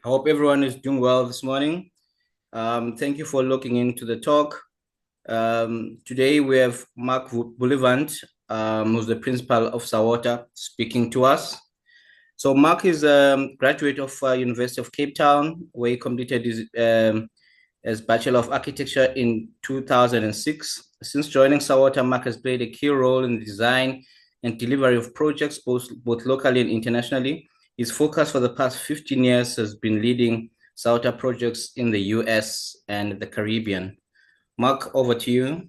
I hope everyone is doing well this morning. Thank you for looking into the talk. Today we have Mark Bullivant, who's the principal of SAOTA, speaking to us. So Mark is a graduate of University of Cape Town, where he completed his Bachelor of Architecture in 2006. Since joining SAOTA, Mark has played a key role in the design and delivery of projects, both locally and internationally. His focus for the past 15 years has been leading SAOTA projects in the US and the Caribbean. Mark, over to you.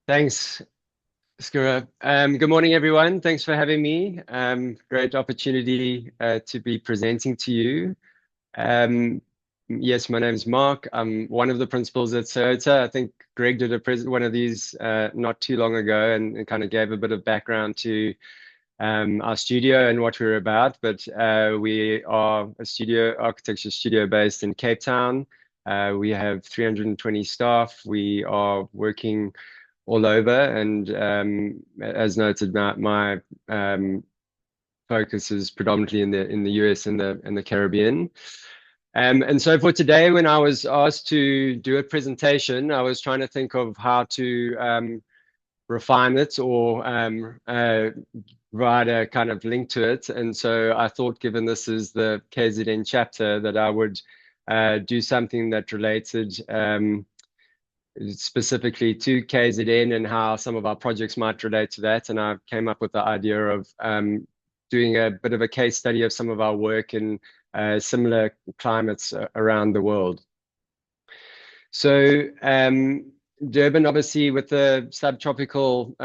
Thanks, Skura. Good morning, everyone. Thanks for having me. Great opportunity to be presenting to you. Yes, my name is Mark. I'm one of the principals at SAOTA. I think Greg did one of these not too long ago and kind of gave a bit of background to our studio and what we're about. But we are a architecture studio based in Cape Town. We have 320 staff. We are working all over, and as noted, my focus is predominantly in the US and the Caribbean. And so for today, when I was asked to do a presentation, I was trying to think of how to refine it or provide a kind of link to it. And so I thought, given this is the KZN chapter, that I would do something that related specifically to KZN and how some of our projects might relate to that. And I came up with the idea of doing a bit of a case study of some of our work in similar climates around the world. So Durban, obviously, with the subtropical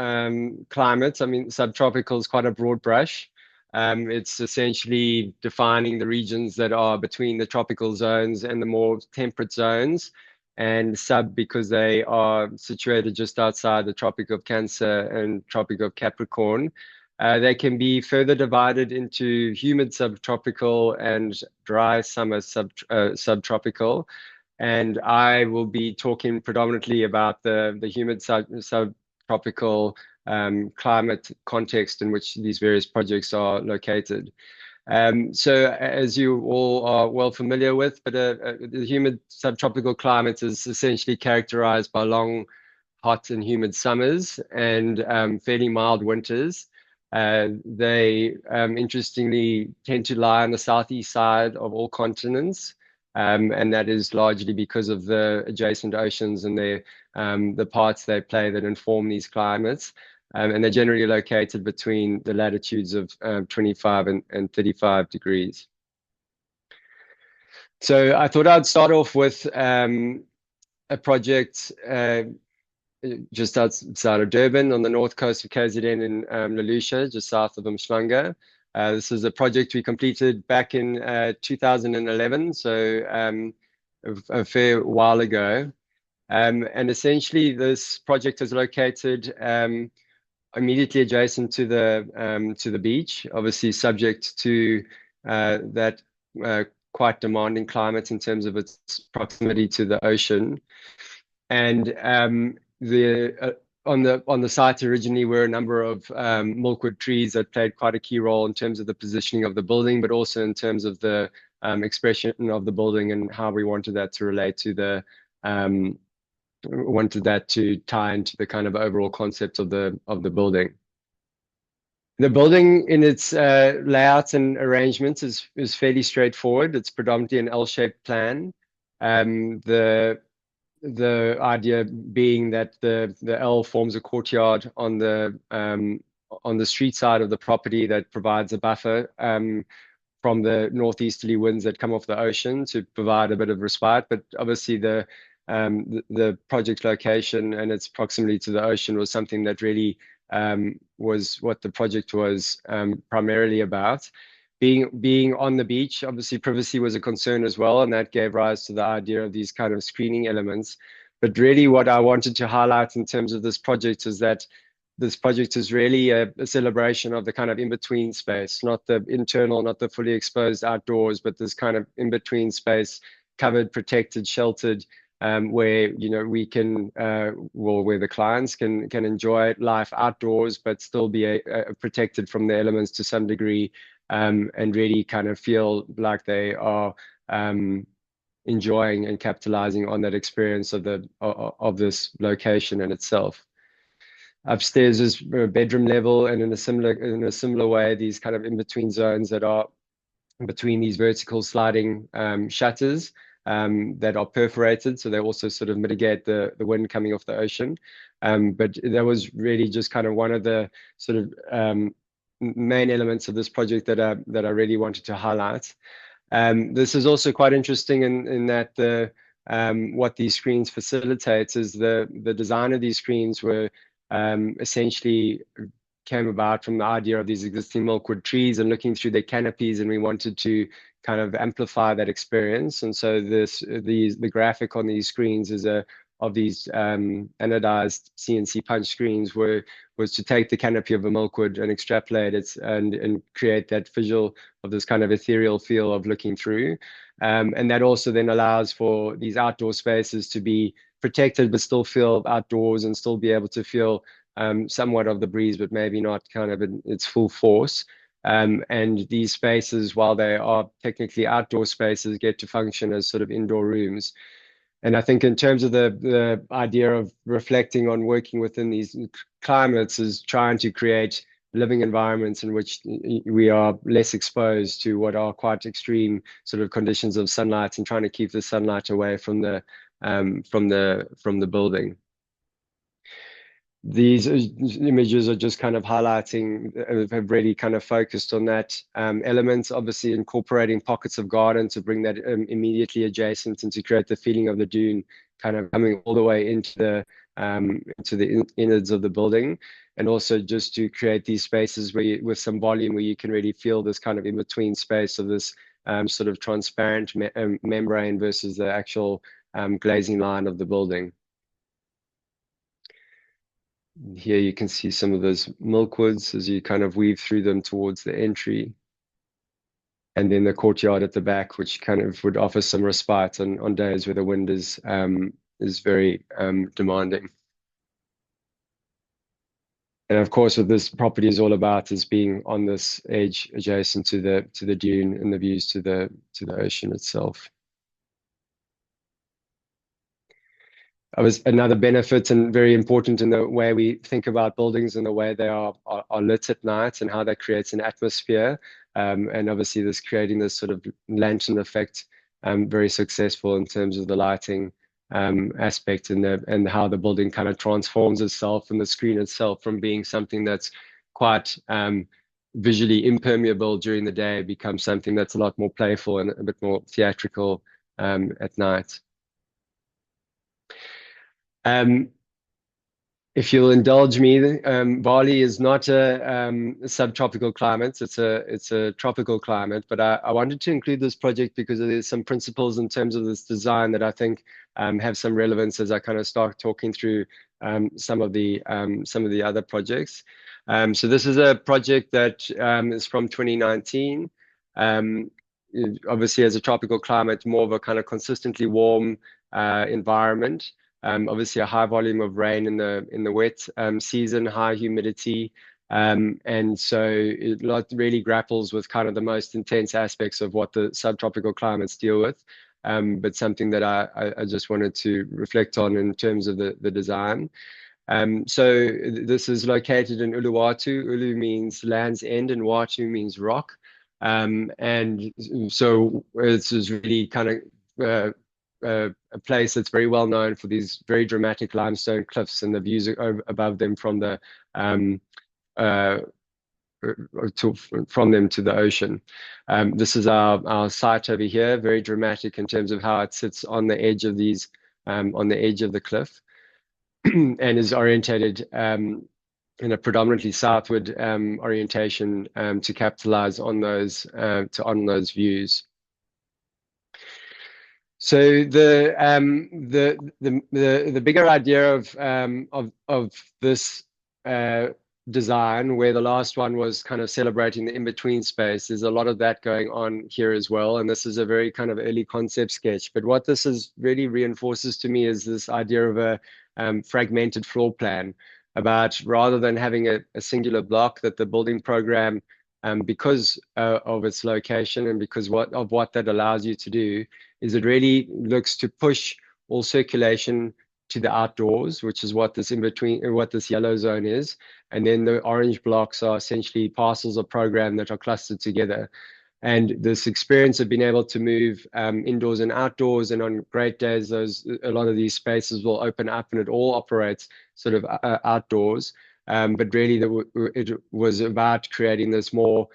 climate, I mean, subtropical is quite a broad brush. It's essentially defining the regions that are between the tropical zones and the more temperate zones, and sub because they are situated just outside the Tropic of Cancer and Tropic of Capricorn. They can be further divided into humid subtropical and dry summer subtropical. And I will be talking predominantly about the humid subtropical climate context in which these various projects are located. So as you all are well familiar with, but the humid subtropical climate is essentially characterized by long, hot and humid summers and fairly mild winters. They interestingly tend to lie on the southeast side of all continents. And that is largely because of the adjacent oceans and the parts they play that inform these climates. And they're generally located between the latitudes of 25 and 35 degrees. So I thought I'd start off with a project just outside of Durban on the north coast of KZN in Lelusha, just south of Umhlanga. This is a project we completed back in 2011, so a fair while ago. And essentially, this project is located immediately adjacent to the beach, obviously subject to that quite demanding climate in terms of its proximity to the ocean. And on the site originally were a number of milkwood trees that played quite a key role in terms of the positioning of the building, but also in terms of the expression of the building and how we wanted that to relate to the wanted that to tie into the kind of overall concept of the building. The building in its layout and arrangements is fairly straightforward. It's predominantly an L-shaped plan. The idea being that the L forms a courtyard on the street side of the property that provides a buffer from the northeasterly winds that come off the ocean to provide a bit of respite. But obviously the project location and its proximity to the ocean was something that really was what the project was primarily about. Being on the beach, obviously privacy was a concern as well, and that gave rise to the idea of these kind of screening elements. But really what I wanted to highlight in terms of this project is that this project is really a celebration of the kind of in-between space, not the internal, not the fully exposed outdoors, but this kind of in-between space, covered, protected, sheltered, where we can where the clients can enjoy life outdoors but still be protected from the elements to some degree and really kind of feel like they are enjoying and capitalizing on that experience of this location in itself. Upstairs is bedroom level, and in a similar way, these kind of in-between zones that are between these vertical sliding shutters that are perforated, so they also sort of mitigate the wind coming off the ocean. But that was really just kind of one of the sort of main elements of this project that I really wanted to highlight. This is also quite interesting in that what these screens facilitates is the design of these screens were essentially came about from the idea of these existing milkwood trees and looking through their canopies, and we wanted to kind of amplify that experience. And so the graphic on these screens is of these anodized CNC punch screens was to take the canopy of a milkwood and extrapolate it and create that visual of this kind of ethereal feel of looking through. And that also then allows for these outdoor spaces to be protected but still feel outdoors and still be able to feel somewhat of the breeze, but maybe not kind of in its full force. And these spaces, while they are technically outdoor spaces, get to function as sort of indoor rooms. And I think in terms of the idea of reflecting on working within these climates is trying to create living environments in which we are less exposed to what are quite extreme sort of conditions of sunlight, and trying to keep the sunlight away from the building. These images are just kind of highlighting, have really kind of focused on that element, obviously incorporating pockets of garden to bring that immediately adjacent and to create the feeling of the dune kind of coming all the way into the innards of the building. And also just to create these spaces where with some volume where you can really feel this kind of in-between space of this sort of transparent membrane versus the actual glazing line of the building. Here you can see some of those milkwoods as you kind of weave through them towards the entry. And then the courtyard at the back, which kind of would offer some respite on days where the wind is very demanding. And of course, what this property is all about is being on this edge adjacent to the dune and the views to the ocean itself. Another benefit and very important in the way we think about buildings and the way they are lit at night and how that creates an atmosphere. And obviously this creating this sort of lantern effect, very successful in terms of the lighting aspect and how the building kind of transforms itself and the screen itself from being something that's quite visually impermeable during the day becomes something that's a lot more playful and a bit more theatrical at night. If you'll indulge me, Bali is not a subtropical climate. It's a tropical climate. But I wanted to include this project because there's some principles in terms of this design that I think have some relevance as I kind of start talking through some of the other projects. So this is a project that is from 2019. Obviously, as a tropical climate, more of a kind of consistently warm environment. Obviously a high volume of rain in the wet season, high humidity, and so it really grapples with kind of the most intense aspects of what the subtropical climates deal with, but something that I just wanted to reflect on in terms of the design. So this is located in Uluwatu. Ulu means land's end and Watu means rock, and so it's really kind of a place that's very well known for these very dramatic limestone cliffs and the views above them from the to the ocean. This is our site over here, very dramatic in terms of how it sits on the edge of these on the edge of the cliff and is orientated in a predominantly southward orientation to capitalize on those views. So the bigger idea of this design, where the last one was kind of celebrating the in-between space, there's a lot of that going on here as well. And this is a very kind of early concept sketch. But what this is really reinforces to me is this idea of a fragmented floor plan, about rather than having a singular block, that the building program because of its location and because of what that allows you to do, is it really looks to push all circulation to the outdoors, which is what this in between, what this yellow zone is. And then the orange blocks are essentially parcels of program that are clustered together. And this experience of being able to move indoors and outdoors, and on great days, a lot of these spaces will open up and it all operates sort of outdoors. But really, it was about creating this more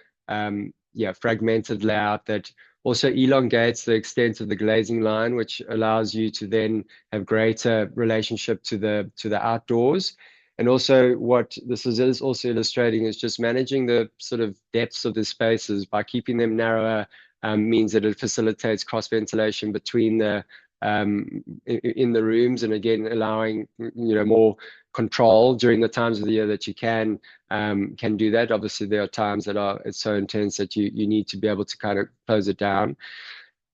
fragmented layout that also elongates the extent of the glazing line, which allows you to then have greater relationship to the outdoors. And also what this is also illustrating is just managing the sort of depths of the spaces by keeping them narrower, means that it facilitates cross ventilation between the in the rooms, and again allowing more control during the times of the year that you can do that. Obviously, there are times that it's so intense that you need to be able to kind of close it down.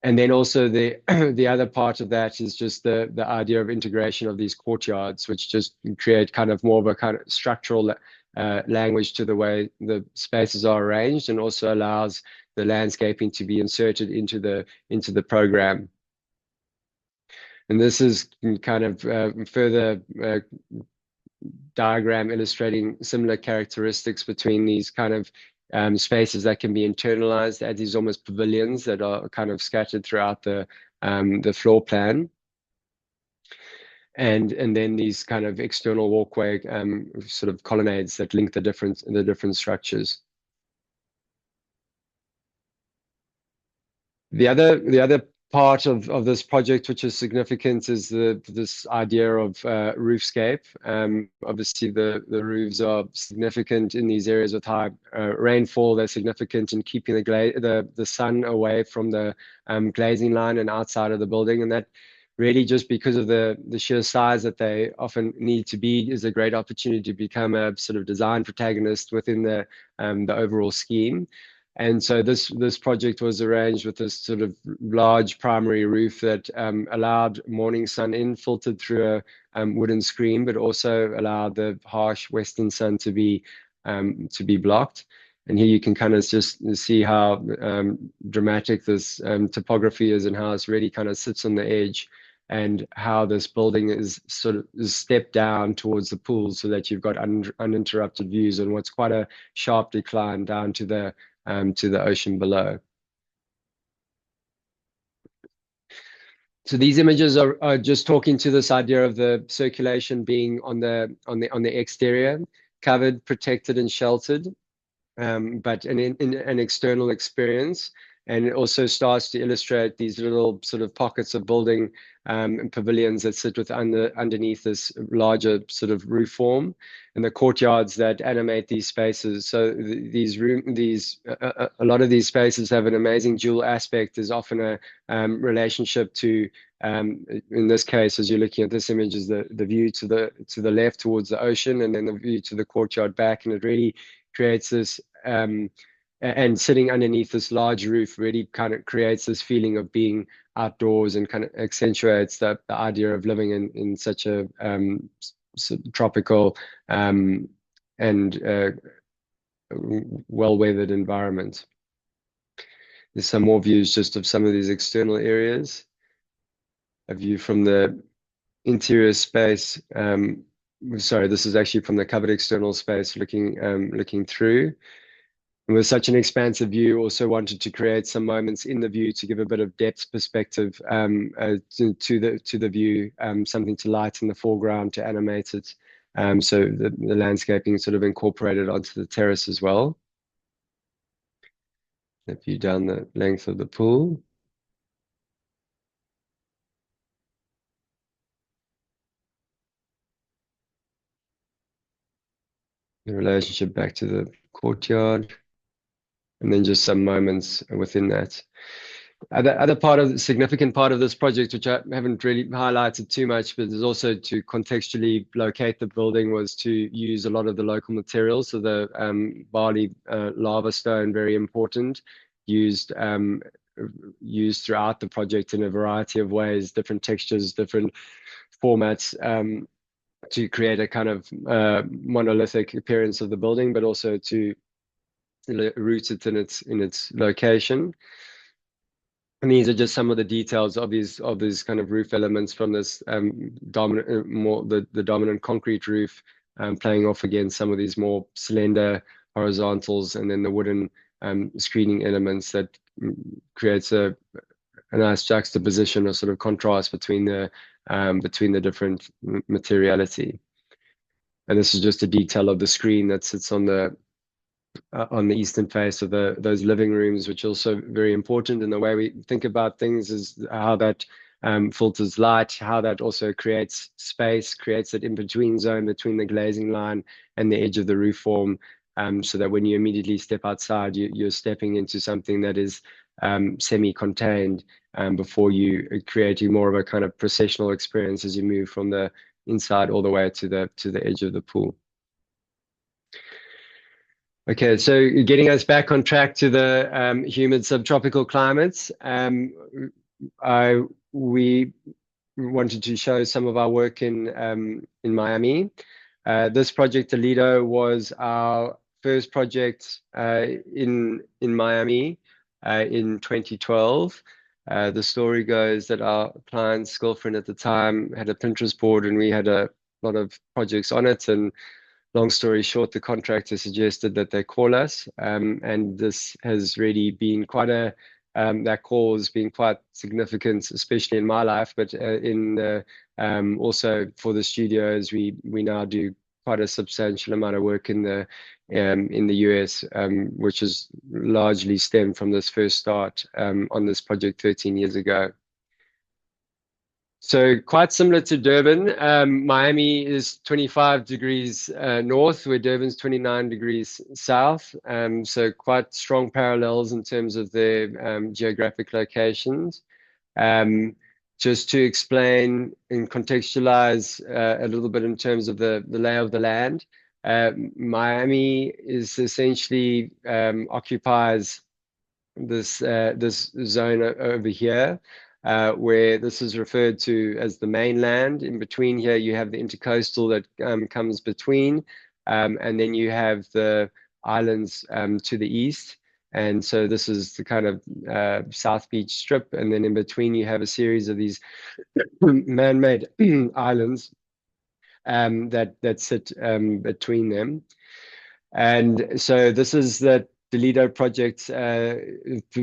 And then also the the other part of that is just the idea of integration of these courtyards, which just create kind of more of a kind of structural language to the way the spaces are arranged, and also allows the landscaping to be inserted into the program. And this is kind of further diagram illustrating similar characteristics between these kind of spaces that can be internalized as these almost pavilions that are kind of scattered throughout the floor plan. And then these kind of external walkway sort of colonnades that link the different structures. The other part of this project which is significant is this idea of roofscape. Obviously the roofs are significant in these areas with high rainfall. They're significant in keeping the sun away from the glazing line and outside of the building, and that really, just because of the sheer size that they often need to be, is a great opportunity to become a sort of design protagonist within the overall scheme. And so this project was arranged with this sort of large primary roof that allowed morning sun in, filtered through a wooden screen, but also allowed the harsh western sun to be blocked. And here you can kind of just see how dramatic this topography is, and how it's really kind of sits on the edge, and how this building is sort of stepped down towards the pool, so that you've got uninterrupted views on what's quite a sharp decline down to the ocean below. So these images are just talking to this idea of the circulation being on the exterior, covered, protected, and sheltered, but an external experience. And it also starts to illustrate these little sort of pockets of building and pavilions that sit underneath this larger sort of roof form, and the courtyards that animate these spaces. So a lot of these spaces have an amazing dual aspect. There's often a relationship to, in this case, as you're looking at this image, is the view to the left towards the ocean, and then the view to the courtyard back, and it really creates this. And sitting underneath this large roof really kind of creates this feeling of being outdoors, and kind of accentuates the idea of living in such a tropical and well-weathered environment. There's some more views just of some of these external areas. A view from the interior space. Sorry, this is actually from the covered external space, looking through. And with such an expansive view, also wanted to create some moments in the view to give a bit of depth perspective to the view, something to lighten the foreground, to animate it. So the landscaping sort of incorporated onto the terrace as well. The view down the length of the pool. The relationship back to the courtyard. And then just some moments within that. Significant part of this project, which I haven't really highlighted too much, but is also to contextually locate the building, was to use a lot of the local materials. So the Bali lava stone, very important, used throughout the project in a variety of ways, different textures, different formats, to create a kind of monolithic appearance of the building, but also to rooted in its location. And these are just some of the details of these kind of roof elements from this dominant, the dominant concrete roof, playing off against some of these more slender horizontals, and then the wooden screening elements that creates a nice juxtaposition or sort of contrast between the different materiality. And this is just a detail of the screen that sits on the eastern face of those living rooms, which are also very important in the way we think about things, is how that filters light, how that also creates space, creates that in-between zone between the glazing line and the edge of the roof form, so that when you immediately step outside, you're stepping into something that is semi-contained, before you creating more of a kind of processional experience as you move from the inside all the way to the edge of the pool. Okay, so getting us back on track to the humid subtropical climates, we wanted to show some of our work in Miami. This project, Toledo, was our first project in Miami in 2012. The story goes that our client's girlfriend at the time had a Pinterest board, and we had a lot of projects on it. And long story short, the contractor suggested that they call us, and this has really been quite a that call has been quite significant, especially in my life, but also for the studios. We now do quite a substantial amount of work in the US, which is largely stemmed from this first start on this project 13 years ago. So quite similar to Durban, Miami is 25 degrees north, where Durban's 29 degrees south. So quite strong parallels in terms of their geographic locations. Just to explain and contextualize a little bit in terms of the lay of the land, Miami is essentially occupies this zone over here. Where this is referred to as the mainland. In between here, you have the intercoastal that comes between, and then you have the islands to the east. And so this is the kind of South Beach Strip, and then in between you have a series of these man-made islands that sit between them. And so this is the Toledo project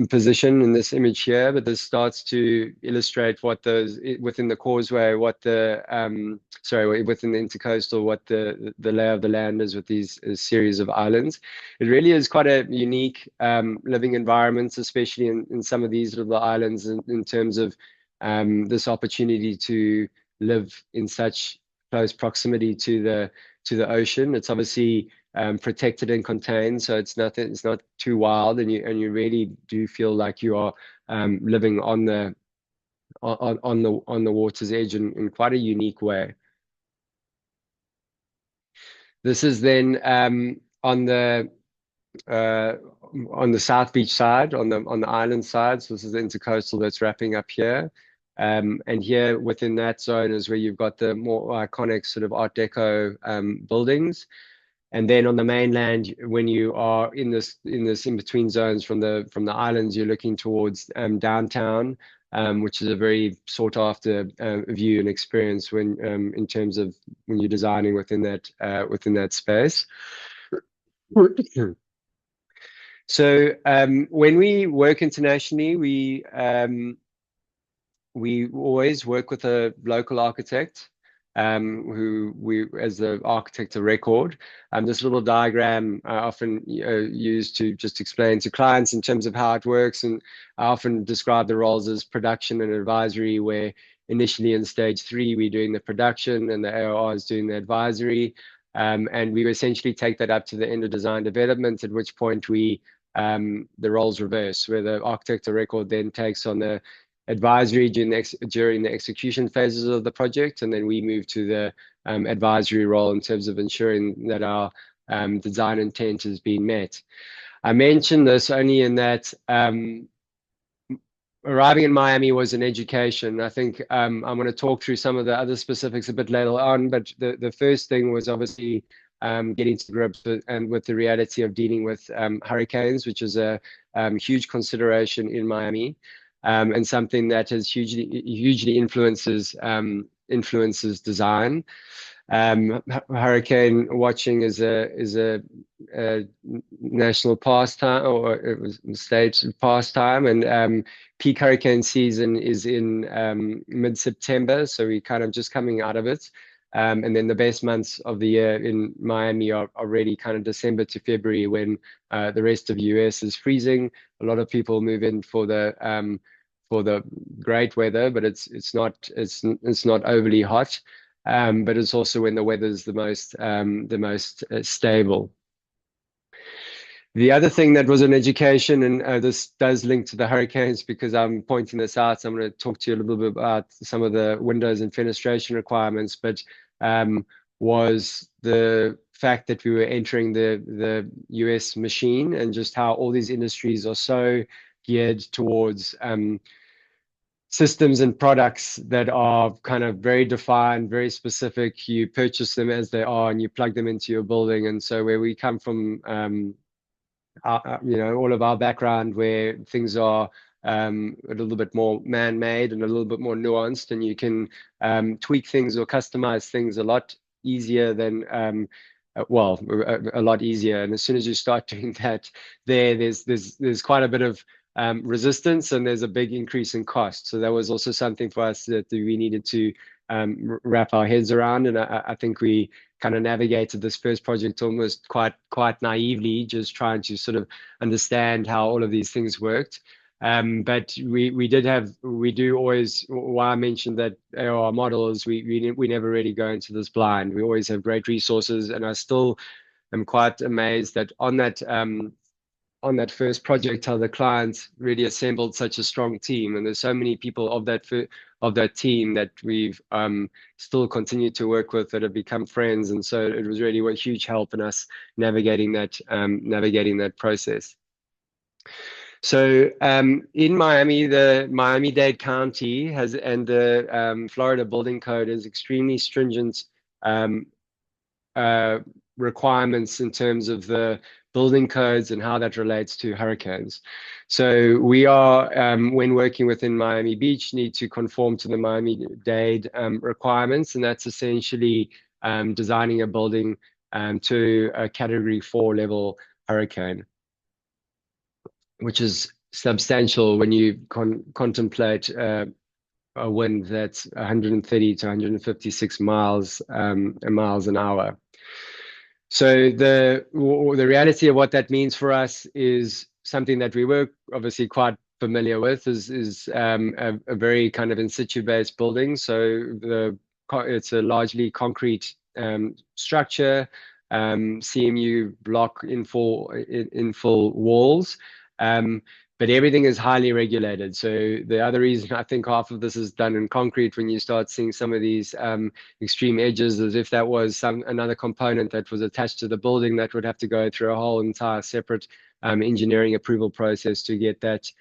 position in this image here, but this starts to illustrate what those within the causeway, within the intercoastal, what the lay of the land is with these series of islands. It really is quite a unique living environment, especially in some of these little islands, in terms of this opportunity to live in such close proximity to the ocean. It's obviously protected and contained, so it's not too wild, and you really do feel like you are living on the water's edge in quite a unique way. This is then on the South Beach side, on the island side. So this is the intercoastal that's wrapping up here. And here within that zone is where you've got the more iconic sort of Art Deco buildings. And then on the mainland, when you are in this in between zones from the islands, you're looking towards downtown, which is a very sought after view and experience when in terms of when you're designing within that space. So when we work internationally, we always work with a local architect. Who we, as the architect of record. This little diagram I often use to just explain to clients in terms of how it works, and I often describe the roles as production and advisory, where initially in stage 3 we're doing the production and the AOR is doing the advisory, and we essentially take that up to the end of design development, at which point we the roles reverse, where the architect of record then takes on the advisory during the execution phases of the project, and then we move to the advisory role in terms of ensuring that our design intent has been met. I mentioned this only in that arriving in Miami was an education. I think I'm going to talk through some of the other specifics a bit later on, but the first thing was obviously getting to grips with the reality of dealing with hurricanes, which is a huge consideration in Miami, and something that has hugely influences design. Hurricane watching is a national pastime, or it was state pastime, and peak hurricane season is in mid-September, so we're kind of just coming out of it. And then the best months of the year in Miami are already kind of December to February, when the rest of the US is freezing. A lot of people move in for the great weather, but it's not overly hot. But it's also when the weather's the most stable. The other thing that was an education, and this does link to the hurricanes because I'm pointing this out, so I'm going to talk to you a little bit about some of the windows and fenestration requirements, but was the fact that we were entering the US machine, and just how all these industries are so geared towards systems and products that are kind of very defined, very specific. You purchase them as they are and you plug them into your building. And so where we come from, all of our background, where things are a little bit more man-made and a little bit more nuanced, and you can tweak things or customize things a lot easier than a lot easier. And as soon as you start doing that, there's quite a bit of resistance, and there's a big increase in cost. So that was also something for us that we needed to wrap our heads around. And I think we kind of navigated this first project almost quite naively, just trying to sort of understand how all of these things worked. But we do always, why I mentioned that our model is we never really go into this blind. We always have great resources, and I still am quite amazed that on that first project, how the clients really assembled such a strong team. And there's so many people of that team that we've still continued to work with, that have become friends. And so it was really a huge help in us navigating that process. So in Miami, the Miami-Dade County has, and the Florida Building Code has extremely stringent requirements in terms of the building codes and how that relates to hurricanes. So we are, when working within Miami Beach, need to conform to the Miami-Dade requirements, and that's essentially designing a building to a Category 4 level hurricane, which is substantial when you contemplate a wind that's 130 to 156 miles an hour. So the reality of what that means for us is something that we were obviously quite familiar with, is a very kind of in situ based building. So it's a largely concrete structure, CMU block infill walls, but everything is highly regulated. So the other reason I think half of this is done in concrete, when you start seeing some of these extreme edges, as if that was another component that was attached to the building that would have to go through a whole entire separate engineering approval process to get that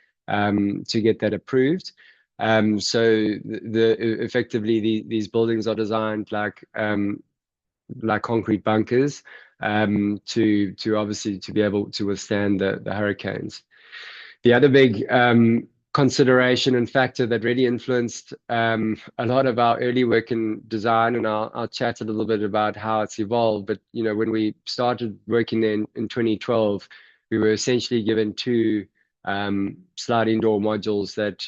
approved. So effectively these buildings are designed like concrete bunkers to obviously to be able to withstand the hurricanes. The other big consideration and factor that really influenced a lot of our early work in design, and I'll chat a little bit about how it's evolved. But when we started working there in 2012, we were essentially given two sliding door modules that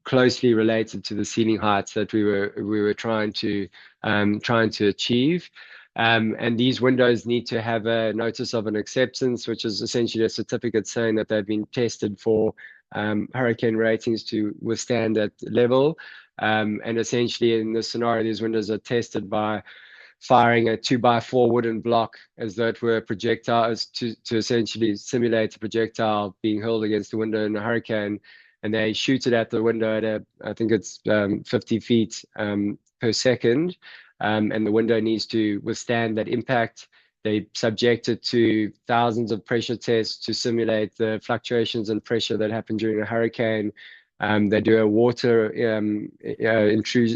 closely related to the ceiling heights that we were trying to achieve. And these windows need to have a notice of an acceptance, which is essentially a certificate saying that they've been tested for hurricane ratings to withstand that level. And essentially in this scenario, these windows are tested by firing a 2x4 wooden block as though it were projectiles to essentially simulate a projectile being hurled against the window in a hurricane. And they shoot it at the window at I think it's 50 feet per second. And the window needs to withstand that impact. They subject it to thousands of pressure tests to simulate the fluctuations in pressure that happen during a hurricane. They do a water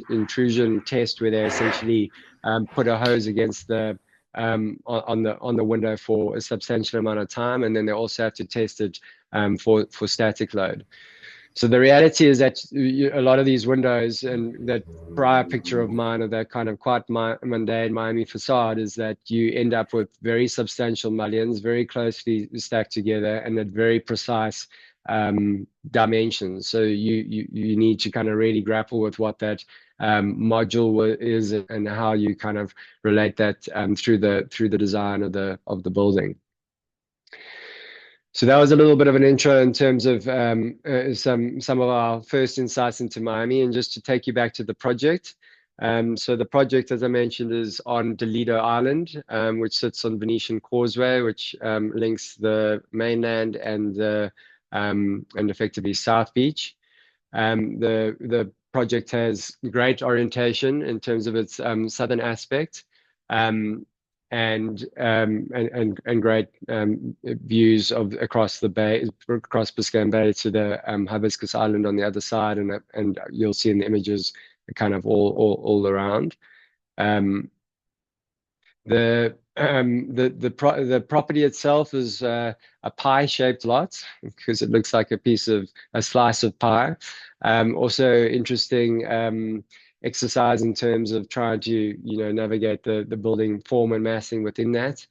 intrusion test where they essentially put a hose against the on the window for a substantial amount of time, and then they also have to test it for static load. So the reality is that a lot of these windows, and that prior picture of mine of that kind of quite mundane Miami facade, is that you end up with very substantial mullions, very closely stacked together, and at very precise dimensions. So you need to kind of really grapple with what that module is and how you kind of relate that through the design of the building. So that was a little bit of an intro in terms of some of our first insights into Miami, and just to take you back to the project. So the project, as I mentioned, is on Lido Island, which sits on Venetian Causeway, which links the mainland and effectively South Beach. The project has great orientation in terms of its southern aspect. And great views across the bay, across Biscayne Bay to the Hibiscus Island on the other side, and you'll see in the images kind of all around. The property itself is a pie-shaped lot because it looks like a slice of pie. Also interesting exercise in terms of trying to navigate the building form and massing within that.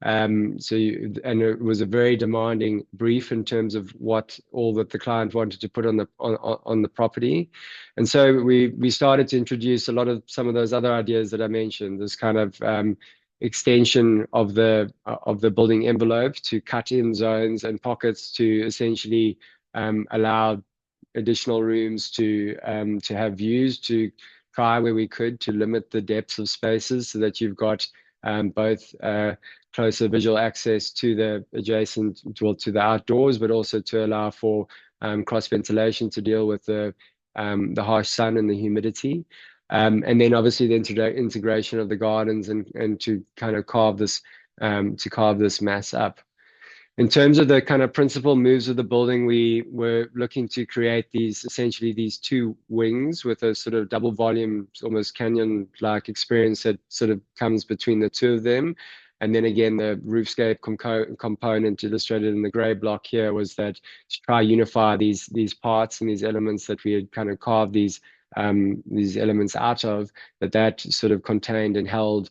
And it was a very demanding brief in terms of what all that the client wanted to put on the property. And so we started to introduce some of those other ideas that I mentioned, this kind of extension of the building envelope to cut in zones and pockets to essentially allow additional rooms to have views, to try where we could to limit the depths of spaces so that you've got both closer visual access to the adjacent, well, to the outdoors, but also to allow for cross ventilation to deal with the harsh sun and the humidity. And then obviously the integration of the gardens and to kind of carve this mass up. In terms of the kind of principal moves of the building, we were looking to create essentially these two wings with a sort of double volume, almost canyon-like experience that sort of comes between the two of them. And then again, the roofscape component illustrated in the gray block here was that to try unify these parts and these elements that we had kind of carved these elements out of, that sort of contained and held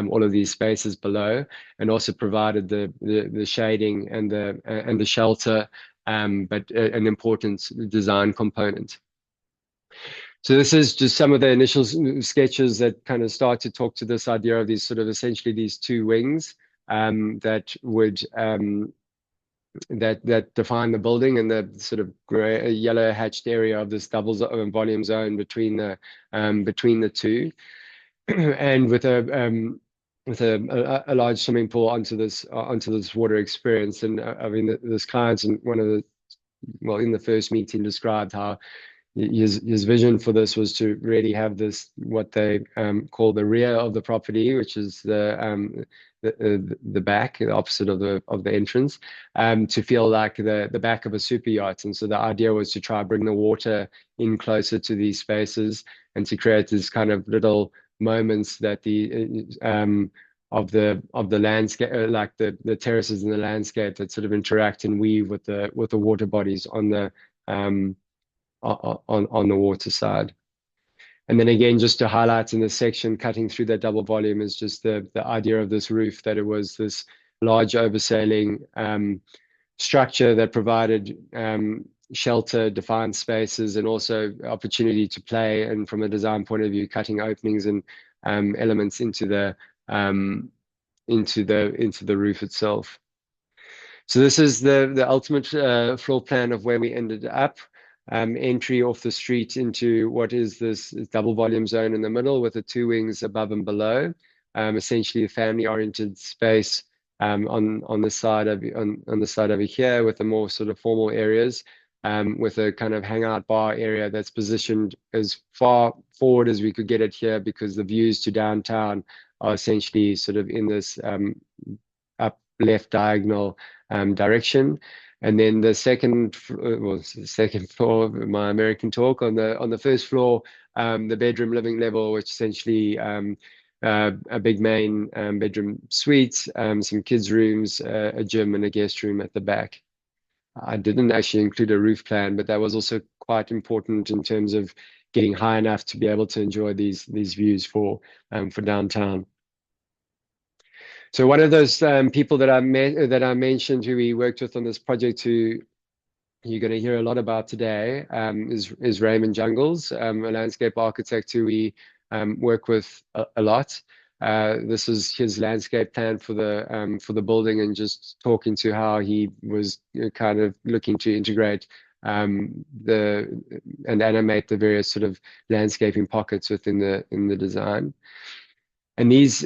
all of these spaces below, and also provided the shading and the shelter, but an important design component. So this is just some of the initial sketches that kind of start to talk to this idea of these sort of essentially these two wings that would that define the building, and the sort of gray, yellow hatched area of this double volume zone between the two, and with a large swimming pool onto this water experience. And I mean, this client in in the first meeting described how his vision for this was to really have this, what they call the rear of the property, which is the back, the opposite of the entrance, to feel like the back of a super yacht. And so the idea was to try to bring the water in closer to these spaces and to create this kind of little moments that of the landscape, like the terraces in the landscape, that sort of interact and weave with the water bodies on the water side. And then again, just to highlight in this section, cutting through that double volume, is just the idea of this roof, that it was this large oversailing structure that provided shelter, defined spaces, and also opportunity to play, and from a design point of view, cutting openings and elements into the roof itself. So this is the ultimate floor plan of where we ended up. Entry off the street into what is this double volume zone in the middle with the two wings above and below. Essentially a family-oriented space on the side over here, with the more sort of formal areas, with a kind of hangout bar area that's positioned as far forward as we could get it here, because the views to downtown are essentially sort of in this up left diagonal direction. And then the second floor of my American talk, on the first floor, the bedroom living level, which essentially a big main bedroom suite, some kids' rooms, a gym, and a guest room at the back. I didn't actually include a roof plan, but that was also quite important in terms of getting high enough to be able to enjoy these views for downtown. So one of those people that I mentioned who we worked with on this project, who you're going to hear a lot about today, is Raymond Jungles, a landscape architect who we work with a lot. This is his landscape plan for the building, and just talking to how he was kind of looking to integrate and animate the various sort of landscaping pockets within the design. And these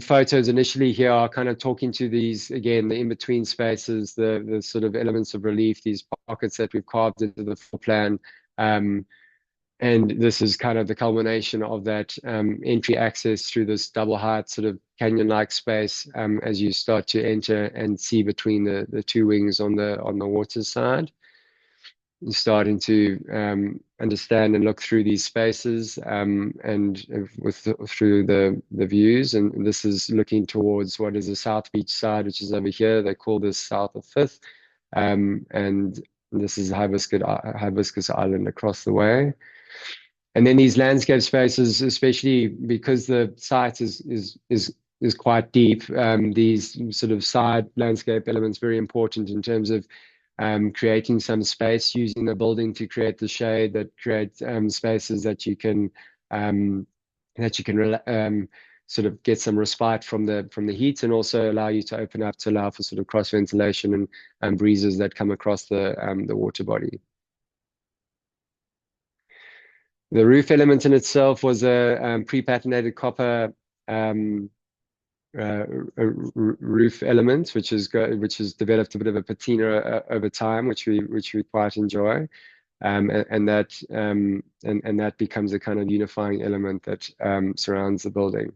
photos initially here are kind of talking to these, again, the in-between spaces, the sort of elements of relief, these pockets that we've carved into the floor plan. And this is kind of the culmination of that entry access through this double height sort of canyon-like space as you start to enter and see between the two wings on the water side. You're starting to understand and look through these spaces and through the views. And this is looking towards what is the South Beach side, which is over here. They call this South of Fifth. And this is Hibiscus Island across the way. And then these landscape spaces, especially because the site is quite deep, these sort of side landscape elements very important in terms of creating some space, using the building to create the shade, that create spaces that you can sort of get some respite from the heat, and also allow you to open up to allow for sort of cross ventilation and breezes that come across the water body. The roof element in itself was a pre-patinated copper roof element, which has developed a bit of a patina over time, which we quite enjoy, and that becomes a kind of unifying element that surrounds the building.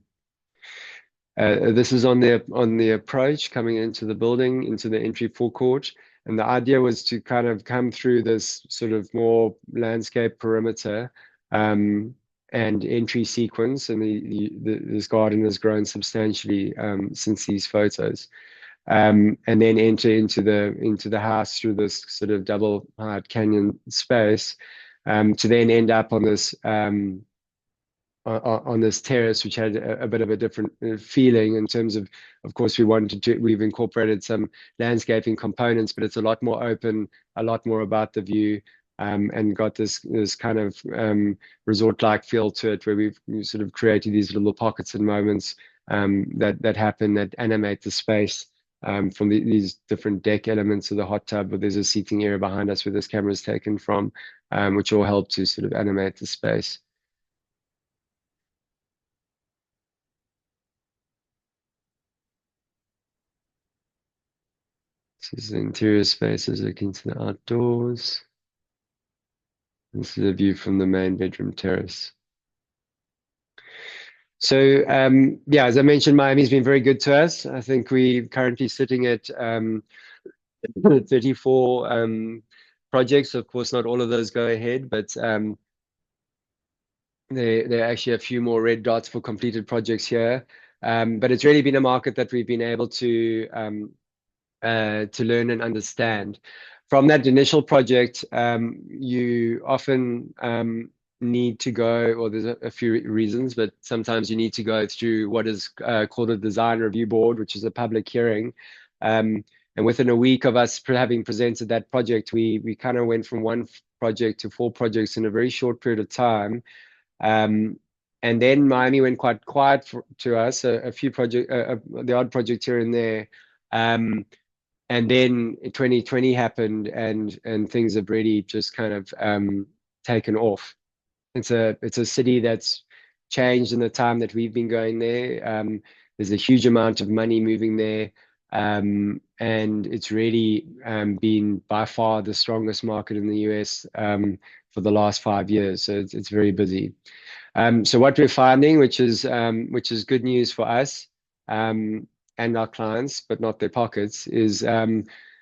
This is on the approach coming into the building, into the entry forecourt. And the idea was to kind of come through this sort of more landscape perimeter and entry sequence. And this garden has grown substantially since these photos. And then enter into the house through this sort of double height canyon space, to then end up on this terrace, which had a bit of a different feeling in terms of course, we've incorporated some landscaping components, but it's a lot more open, a lot more about the view, and got this kind of resort-like feel to it, where we've sort of created these little pockets and moments that happen, that animate the space from these different deck elements of the hot tub. But there's a seating area behind us where this camera is taken from, which all help to sort of animate the space. This is the interior spaces looking to the outdoors. This is a view from the main bedroom terrace. So yeah, as I mentioned, Miami's been very good to us. I think we're currently sitting at 34 projects. Of course, not all of those go ahead, but there are actually a few more red dots for completed projects here. But it's really been a market that we've been able to learn and understand. From that initial project, you often need to go, or there's a few reasons, but sometimes you need to go through what is called a design review board, which is a public hearing. And within a week of us having presented that project, we kind of went from one project to 4 projects in a very short period of time. And then Miami went quite quiet to us, a few projects, the odd project here and there. And then 2020 happened, and things have really just kind of taken off. It's a city that's changed in the time that we've been going there. There's a huge amount of money moving there, and it's really been by far the strongest market in the US for the last 5 years. So it's very busy. So what we're finding, which is good news for us and our clients, but not their pockets, is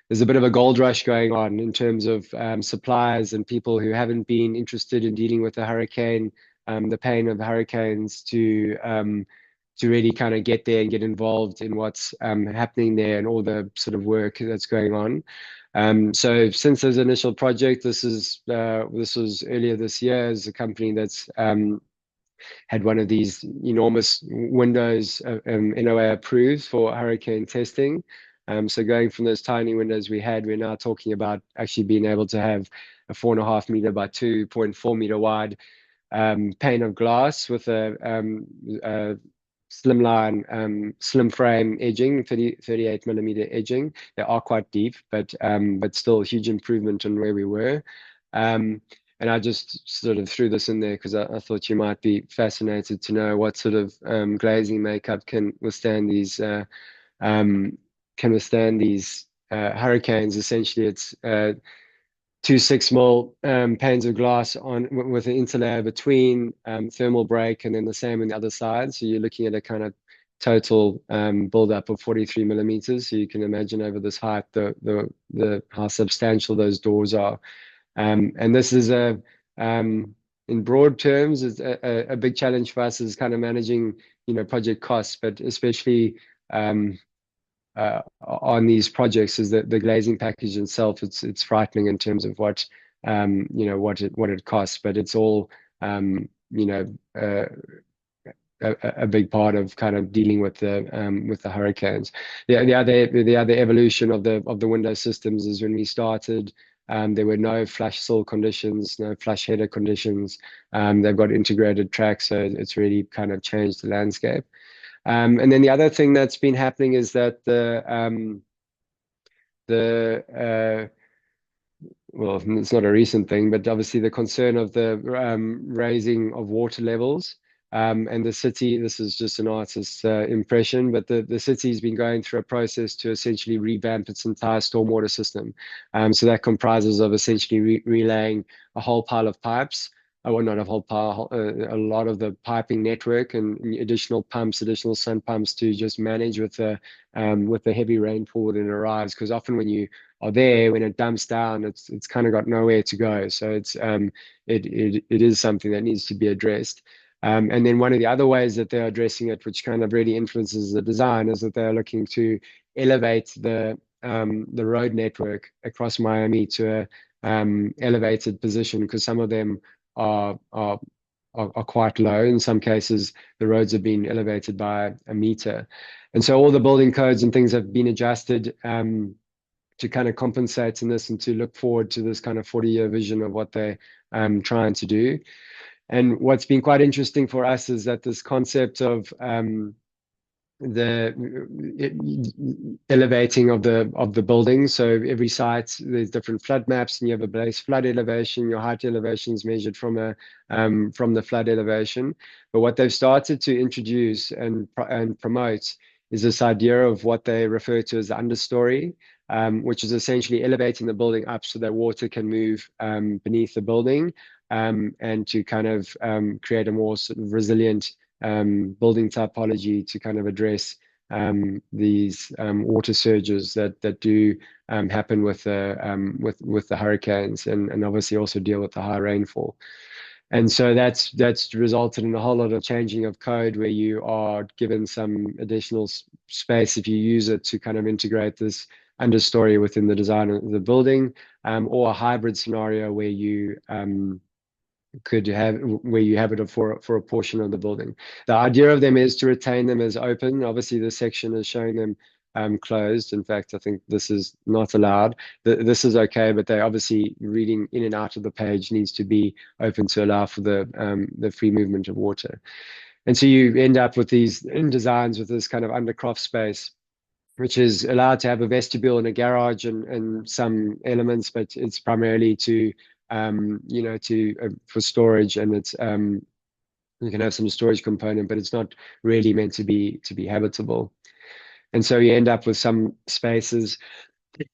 there's a bit of a gold rush going on in terms of suppliers and people who haven't been interested in dealing with the hurricane, the pain of the hurricanes, to really kind of get there and get involved in what's happening there and all the sort of work that's going on. So since this initial project, this was earlier this year, as a company that's had one of these enormous windows NOA approved for hurricane testing. So going from those tiny windows we had, we're now talking about actually being able to have a 4.5 meter by 2.4 meter wide pane of glass with a slimline, slim frame edging, 38 millimeter edging. They are quite deep, but still a huge improvement on where we were. And I just sort of threw this in there because I thought you might be fascinated to know what sort of glazing makeup can withstand these hurricanes. Essentially, it's 2 6 mil panes of glass with an interlayer between, thermal break, and then the same on the other side. So you're looking at a kind of total buildup of 43 millimeters. So you can imagine over this height how substantial those doors are. And this is in broad terms, it's a big challenge for us is kind of managing, project costs, but especially on these projects is that the glazing package itself, it's frightening in terms of what it costs, but it's all a big part of kind of dealing with the hurricanes. The other evolution of the window systems is when we started, there were no flush sill conditions, no flush header conditions. They've got integrated tracks, so it's really kind of changed the landscape. And then the other thing that's been happening is that well, it's not a recent thing, but obviously the concern of the raising of water levels. And the city, this is just an artist's impression, but the city's been going through a process to essentially revamp its entire stormwater system. So that comprises of essentially relaying a whole pile of pipes, well, not a whole pile, a lot of the piping network and additional pumps, additional sun pumps to just manage with the heavy rainfall when it arrives. Because often when you are there, when it dumps down, it's kind of got nowhere to go. So it is something that needs to be addressed. And then one of the other ways that they're addressing it, which kind of really influences the design, is that they're looking to elevate the road network across Miami to a elevated position, because some of them are quite low. In some cases, the roads have been elevated by a meter. And so all the building codes and things have been adjusted to kind of compensate in this and to look forward to this kind of 40-year vision of what they're trying to do. And what's been quite interesting for us is that this concept of the elevating of the building. So every site, there's different flood maps, and you have a base flood elevation. Your height elevation is measured from the flood elevation. But what they've started to introduce and promote is this idea of what they refer to as the understory, which is essentially elevating the building up so that water can move beneath the building. And to kind of create a more sort of resilient building typology to kind of address these water surges that do happen with the hurricanes, and obviously also deal with the high rainfall. And so that's resulted in a whole lot of changing of code, where you are given some additional space if you use it to kind of integrate this understory within the design of the building, or a hybrid scenario where you have it for a portion of the building. The idea of them is to retain them as open. Obviously, this section is showing them closed. In fact, I think this is not allowed. This is okay, but they obviously reading in and out of the page needs to be open to allow for the free movement of water. And so you end up with these designs with this kind of undercroft space, which is allowed to have a vestibule and a garage and some elements, but it's primarily to for storage, and it's you can have some storage component, but it's not really meant to be habitable. And so you end up with some spaces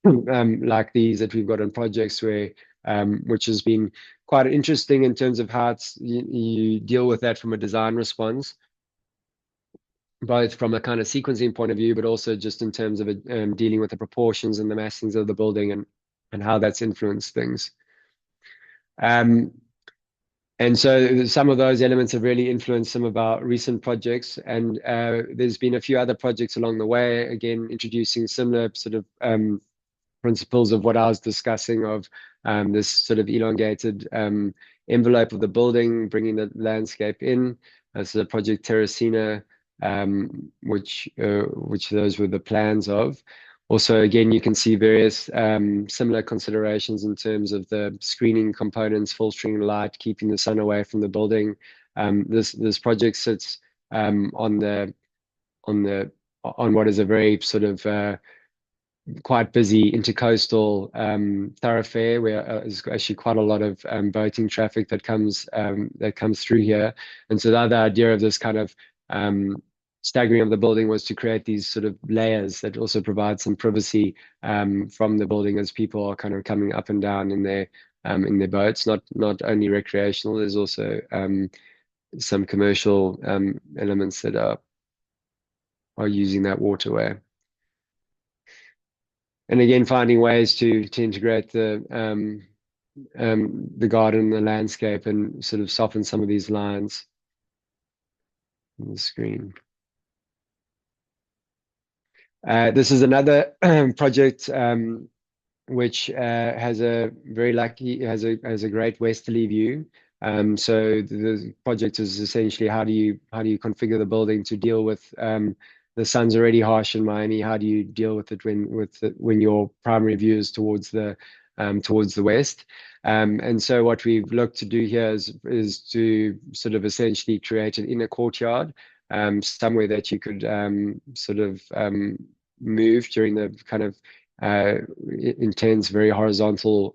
like these that we've got on projects where which has been quite interesting in terms of how you deal with that from a design response. both from a kind of sequencing point of view, but also just in terms of dealing with the proportions and the massings of the building and how that's influenced things. And so some of those elements have really influenced some of our recent projects. And there's been a few other projects along the way, again, introducing similar sort of principles of what I was discussing of this sort of elongated envelope of the building, bringing the landscape in. So the Project Terracina, which those were the plans of. Also, again, you can see various similar considerations in terms of the screening components, filtering light, keeping the sun away from the building. This project sits on what is a very sort of quite busy intercoastal thoroughfare where there's actually quite a lot of boating traffic that comes through here. And so the other idea of this kind of staggering of the building was to create these sort of layers that also provide some privacy from the building as people are kind of coming up and down in their boats, not only recreational. There's also some commercial elements that are using that waterway. And again, finding ways to integrate the garden, the landscape, and sort of soften some of these lines on the screen. This is another project which has a great westerly view. So the project is essentially how do you configure the building to deal with the sun's already harsh in Miami. How do you deal with it when your primary view is towards the west? And so what we've looked to do here is to sort of essentially create an inner courtyard, somewhere that you could sort of move during the kind of intense, very horizontal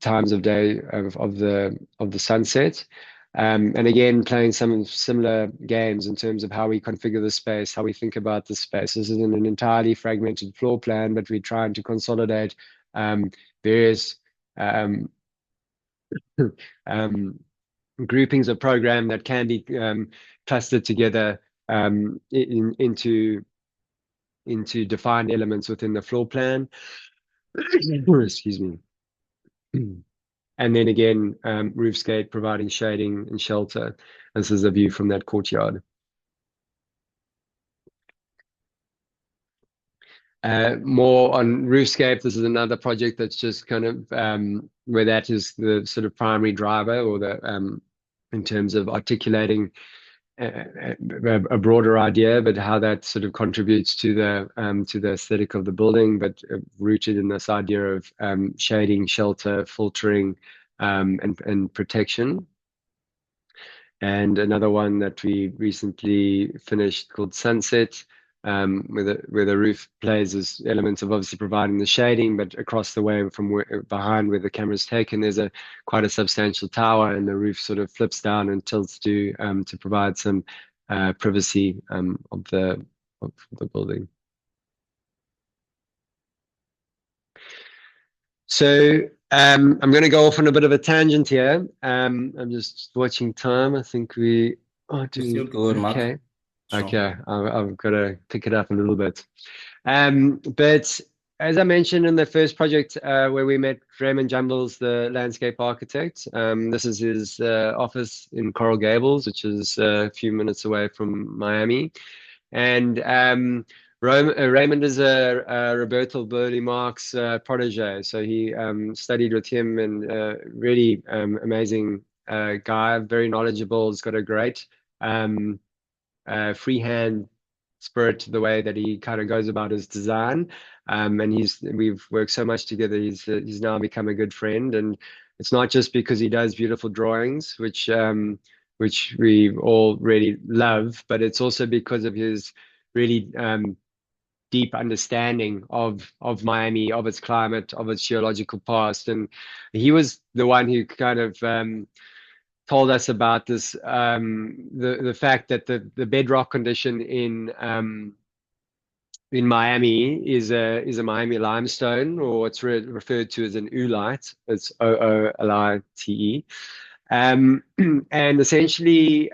times of day of the sunset. And again, playing some similar games in terms of how we configure the space, how we think about the space. This isn't an entirely fragmented floor plan, but we're trying to consolidate various groupings of program that can be clustered together into defined elements within the floor plan. Excuse me. And then again, roofscape providing shading and shelter. This is a view from that courtyard. More on roofscape, this is another project that's just kind of where that is the sort of primary driver, or the in terms of articulating a broader idea, but how that sort of contributes to the aesthetic of the building, but rooted in this idea of shading, shelter, filtering, and protection. And another one that we recently finished called Sunset, where the roof plays as elements of obviously providing the shading, but across the way from behind where the camera's taken, there's quite a substantial tower, and the roof sort of flips down and tilts to provide some privacy of the building. So I'm going to go off on a bit of a tangent here. I'm just watching time. I think we are doing still good, okay. Mark. Sure. Okay, I've got to pick it up a little bit. But as I mentioned in the first project where we met Raymond Jumbles, the landscape architect, this is his office in Coral Gables, which is a few minutes away from Miami. And Raymond is a Roberto Burle Marx protege. So he studied with him, and really amazing guy, very knowledgeable. He's got a great freehand spirit to the way that he kind of goes about his design. And we've worked so much together. He's now become a good friend, and it's not just because he does beautiful drawings, which we all really love, but it's also because of his really deep understanding of Miami, of its climate, of its geological past. And he was the one who kind of told us about this, the fact that the bedrock condition in Miami is a Miami limestone, or what's referred to as an oolite. It's OOLITE. And essentially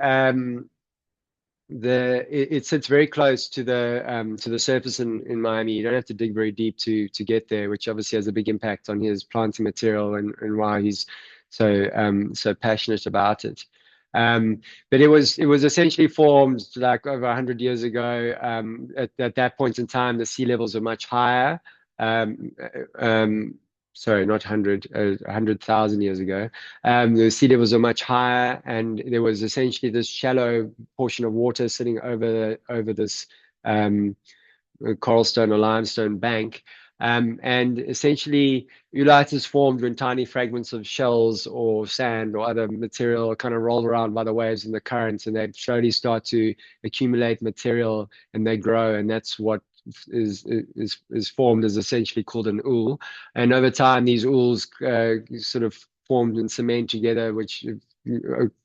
it sits very close to the surface in Miami. You don't have to dig very deep to get there, which obviously has a big impact on his planting material and why he's so passionate about it. But it was essentially formed like over 100 years ago. At that point in time, the sea levels were much higher. Um, Sorry, not 100, 100,000 years ago. The sea levels were much higher, and there was essentially this shallow portion of water sitting over this coral stone or limestone bank. And essentially, oolite is formed when tiny fragments of shells or sand or other material kind of roll around by the waves and the currents, and they slowly start to accumulate material and they grow, and that's what is formed, is essentially called an ool. And over time, these ools sort of formed and cement together, which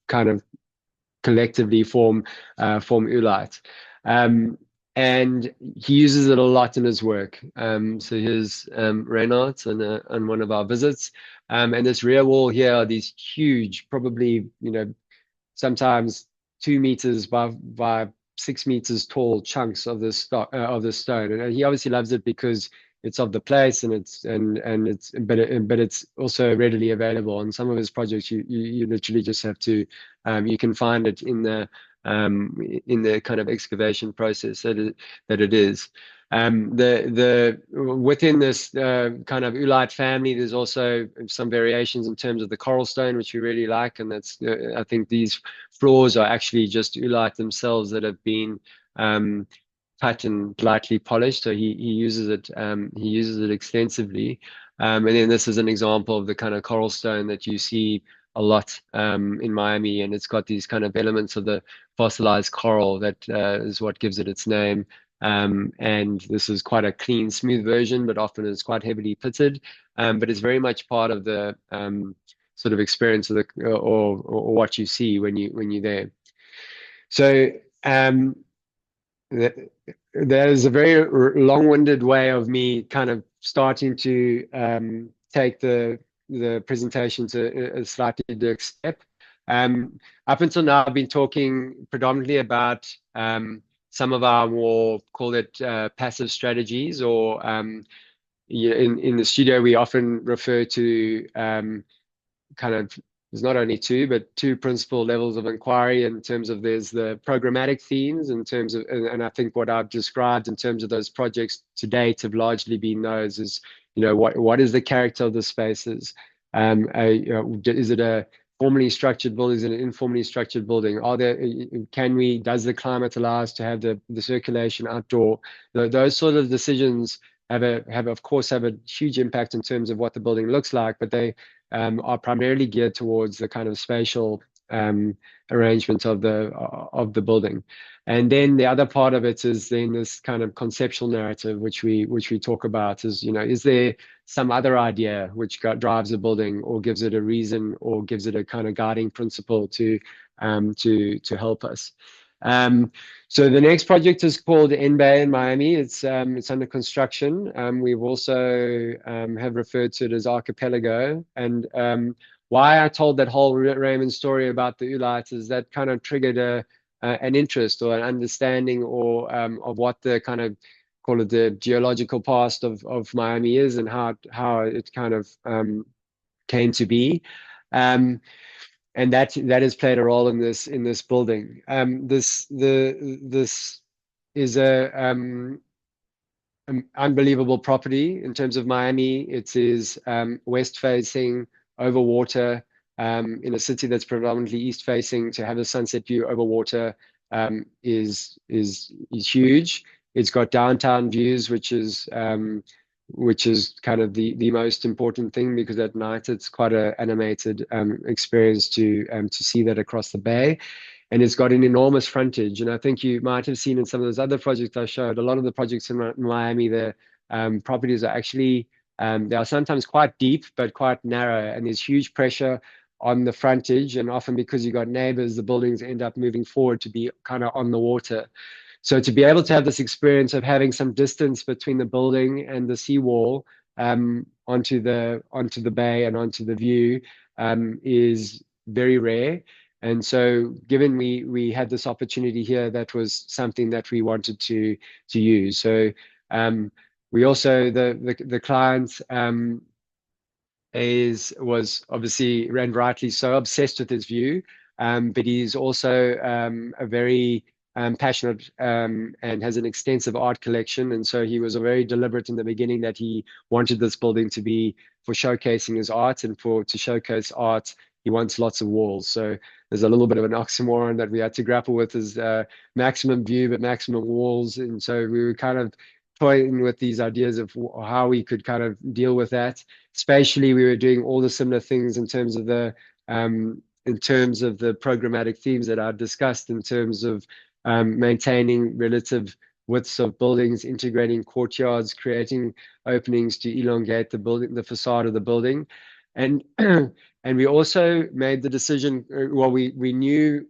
kind of collectively form oolite. And he uses it a lot in his work. So here's Reynolds on one of our visits. And this rear wall here are these huge, probably, sometimes 2 meters by 6 meters tall chunks of this stone. And he obviously loves it because it's of the place, and but it's also readily available. On some of his projects, you literally just have to, you can find it in the kind of excavation process that it is. Within this kind of oolite family, there's also some variations in terms of the coral stone, which we really like, and that's I think these floors are actually just oolite themselves that have been cut and lightly polished. So he uses it extensively. And then this is an example of the kind of coral stone that you see a lot in Miami, and it's got these kind of elements of the fossilized coral that is what gives it its name. And this is quite a clean, smooth version, but often it's quite heavily pitted. But it's very much part of the sort of experience of the or what you see when you're there. So that is a very long-winded way of me kind of starting to take the presentation to a slightly next step. Up until now, I've been talking predominantly about some of our more, call it passive strategies, or in the studio, we often refer to kind of, there's not only two principal levels of inquiry in terms of, there's the programmatic themes in terms of, and I think what I've described in terms of those projects to date have largely been those, is, what is the character of the spaces? Is it a formally structured building? Is it an informally structured building? Does the climate allow us to have the circulation outdoor? Those sort of decisions have of course a huge impact in terms of what the building looks like, but they are primarily geared towards the kind of spatial arrangement of the building. And then the other part of it is then this kind of conceptual narrative, which we talk about, is, is there some other idea which drives a building, or gives it a reason, or gives it a kind of guiding principle to help us. So the next project is called N-Bay in Miami. It's under construction. We've also have referred to it as Archipelago. And why I told that whole Raymond story about the oolite is that kind of triggered an interest or an understanding, or of what the kind of, call it the geological past of Miami is, and how it kind of came to be. And that has played a role in this building. This is an unbelievable property in terms of Miami. It is west facing, over water, in a city that's predominantly east facing. To have a sunset view over water is huge. It's got downtown views, which is kind of the most important thing, because at night it's quite an animated experience to see that across the bay. And it's got an enormous frontage. And I think you might have seen in some of those other projects I showed, a lot of the projects in Miami, the properties are actually, they are sometimes quite deep, but quite narrow. And there's huge pressure on the frontage. And often, because you've got neighbors, the buildings end up moving forward to be kind of on the water. So to be able to have this experience of having some distance between the building and the seawall onto the bay and onto the view is very rare. And so given we had this opportunity here, that was something that we wanted to use. So we also, the client was obviously, and rightly so, obsessed with his view, but he's also a very passionate and has an extensive art collection. And so he was very deliberate in the beginning that he wanted this building to be for showcasing his art, and to showcase art, he wants lots of walls. So there's a little bit of an oxymoron that we had to grapple with, is maximum view but maximum walls. And so we were kind of toying with these ideas of how we could kind of deal with that. Spatially, we were doing all the similar things in terms of the programmatic themes that I discussed, in terms of maintaining relative widths of buildings, integrating courtyards, creating openings to elongate the building, the facade of the building. And and we also made the decision, well, we knew,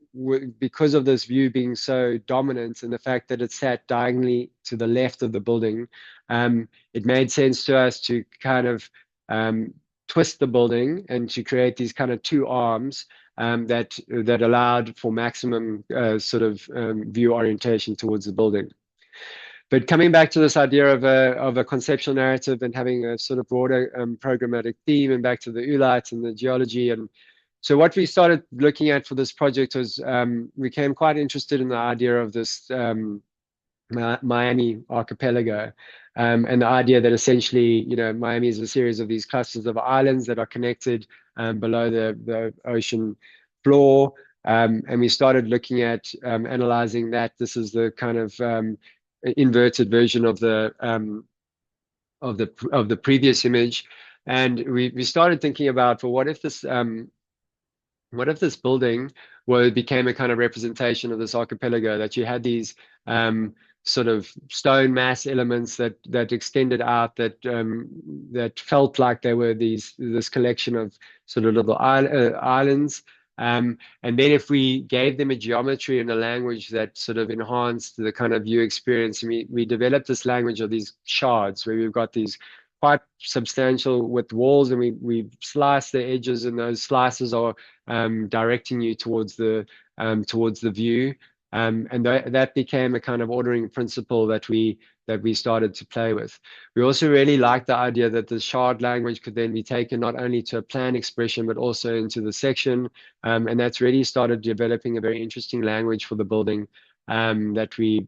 because of this view being so dominant and the fact that it sat diagonally to the left of the building, it made sense to us to kind of twist the building and to create these kind of two arms that allowed for maximum sort of view orientation towards the building. But coming back to this idea of a conceptual narrative and having a sort of broader programmatic theme, and back to the oolite and the geology. And so what we started looking at for this project was, we became quite interested in the idea of this Miami archipelago, and the idea that essentially, Miami is a series of these clusters of islands that are connected below the ocean floor. And we started looking at analyzing that. This is the kind of inverted version of the previous image, and we started thinking about, well, what if this building became a kind of representation of this archipelago, that you had these sort of stone mass elements that extended out, that felt like they were this collection of sort of little islands. And then if we gave them a geometry and a language that sort of enhanced the kind of view experience, and we developed this language of these shards, where we've got these quite substantial with walls, and we slice the edges, and those slices are directing you towards the view. And that became a kind of ordering principle that we started to play with. We also really liked the idea that the shard language could then be taken not only to a plan expression, but also into the section. And that's really started developing a very interesting language for the building that we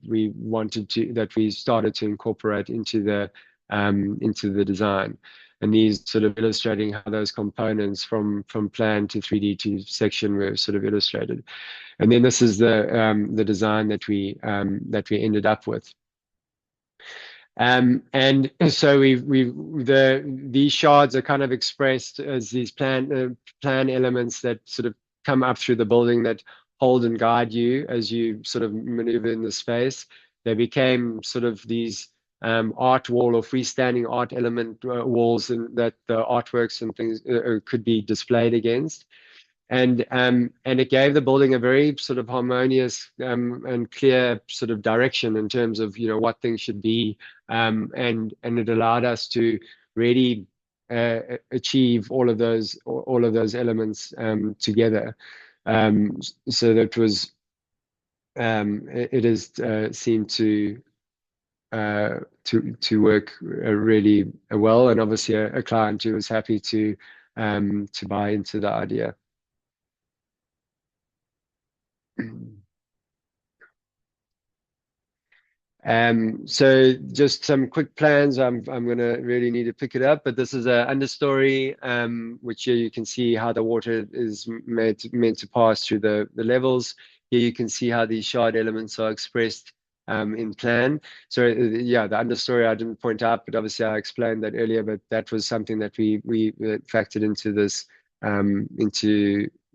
started to incorporate into the design. And these sort of illustrating how those components from plan to 3D to section were sort of illustrated. And then this is the design that we ended up with. And so these shards are kind of expressed as these plan elements that sort of come up through the building, that hold and guide you as you sort of maneuver in the space. They became sort of these art wall or freestanding art element walls, and that the artworks and things could be displayed against. And it gave the building a very sort of harmonious and clear sort of direction in terms of what things should be, and it allowed us to really achieve all of those elements together. So that was it has seemed to work really well, and obviously a client who was happy to buy into the idea. So just some quick plans. I'm gonna really need to pick it up, but this is an understory, which here you can see how the water is meant to pass through the levels. Here you can see how these shard elements are expressed in plan. So yeah, the understory I didn't point out, but obviously I explained that earlier. But that was something that we factored into this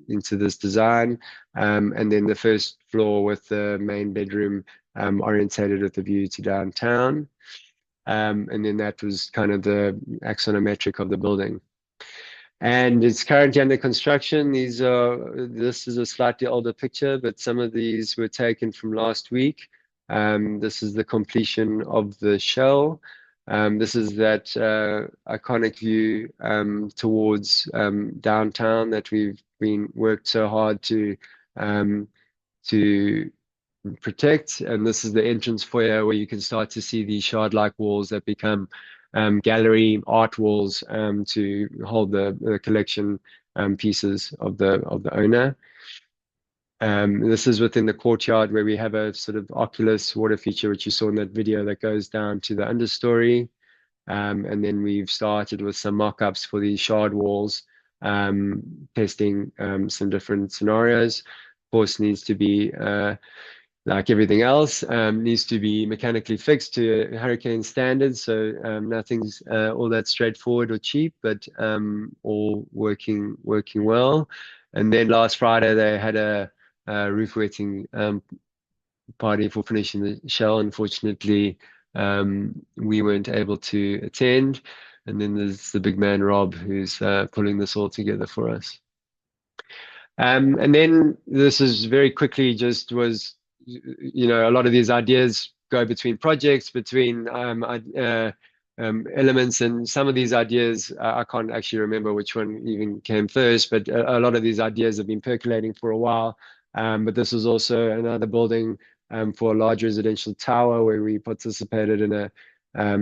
this design, and then the first floor with the main bedroom orientated with the view to downtown, and then that was kind of the axonometric of the building. And it's currently under construction. This is a slightly older picture, but some of these were taken from last week. This is the completion of the shell. This is that iconic view towards downtown that we've been worked so hard to protect. And this is the entrance foyer where you can start to see these shard-like walls that become gallery art walls to hold the collection pieces of the owner. This is within the courtyard where we have a sort of Oculus water feature, which you saw in that video, that goes down to the understory. And then we've started with some mock-ups for these shard walls, testing some different scenarios. Of course, needs to be like everything else, needs to be mechanically fixed to hurricane standards. So nothing's all that straightforward or cheap, but all working well. And then last Friday they had a roof wetting party for finishing the shell. Unfortunately, we weren't able to attend. And then there's the big man Rob, who's pulling this all together for us. And then this is very quickly just was, you know, a lot of these ideas go between projects, between elements, and some of these ideas, I can't actually remember which one even came first, but a lot of these ideas have been percolating for a while. But this was also another building for a large residential tower where we participated in a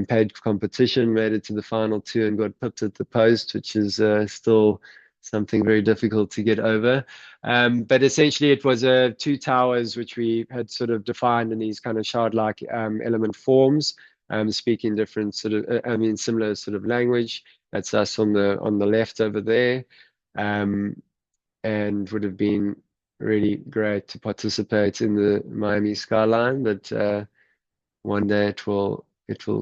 paid competition, made it to the final two and got pipped at the post, which is still something very difficult to get over. But essentially it was two towers which we had sort of defined in these kind of shard-like element forms, speaking different sort of, I mean, similar sort of language. That's us on the left over there. And would have been really great to participate in the Miami skyline, but one day it will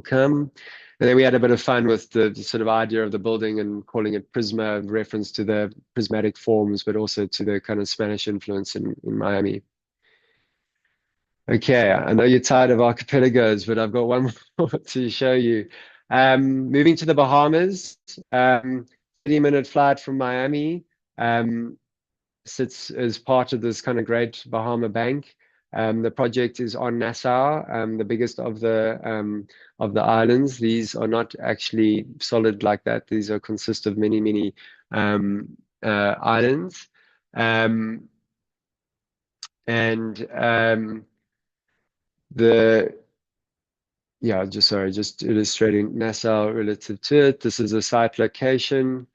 come. And then we had a bit of fun with the sort of idea of the building and calling it Prisma, reference to the prismatic forms, but also to the kind of Spanish influence in Miami. Okay, I know you're tired of archipelagos, but I've got one more to show you. Moving to the Bahamas, 30-minute flight from Miami, sits as part of this kind of great Bahama Bank. The project is on Nassau, the biggest of the islands. These are not actually solid like that. These are consist of many islands, just illustrating Nassau relative to it. This is a site location.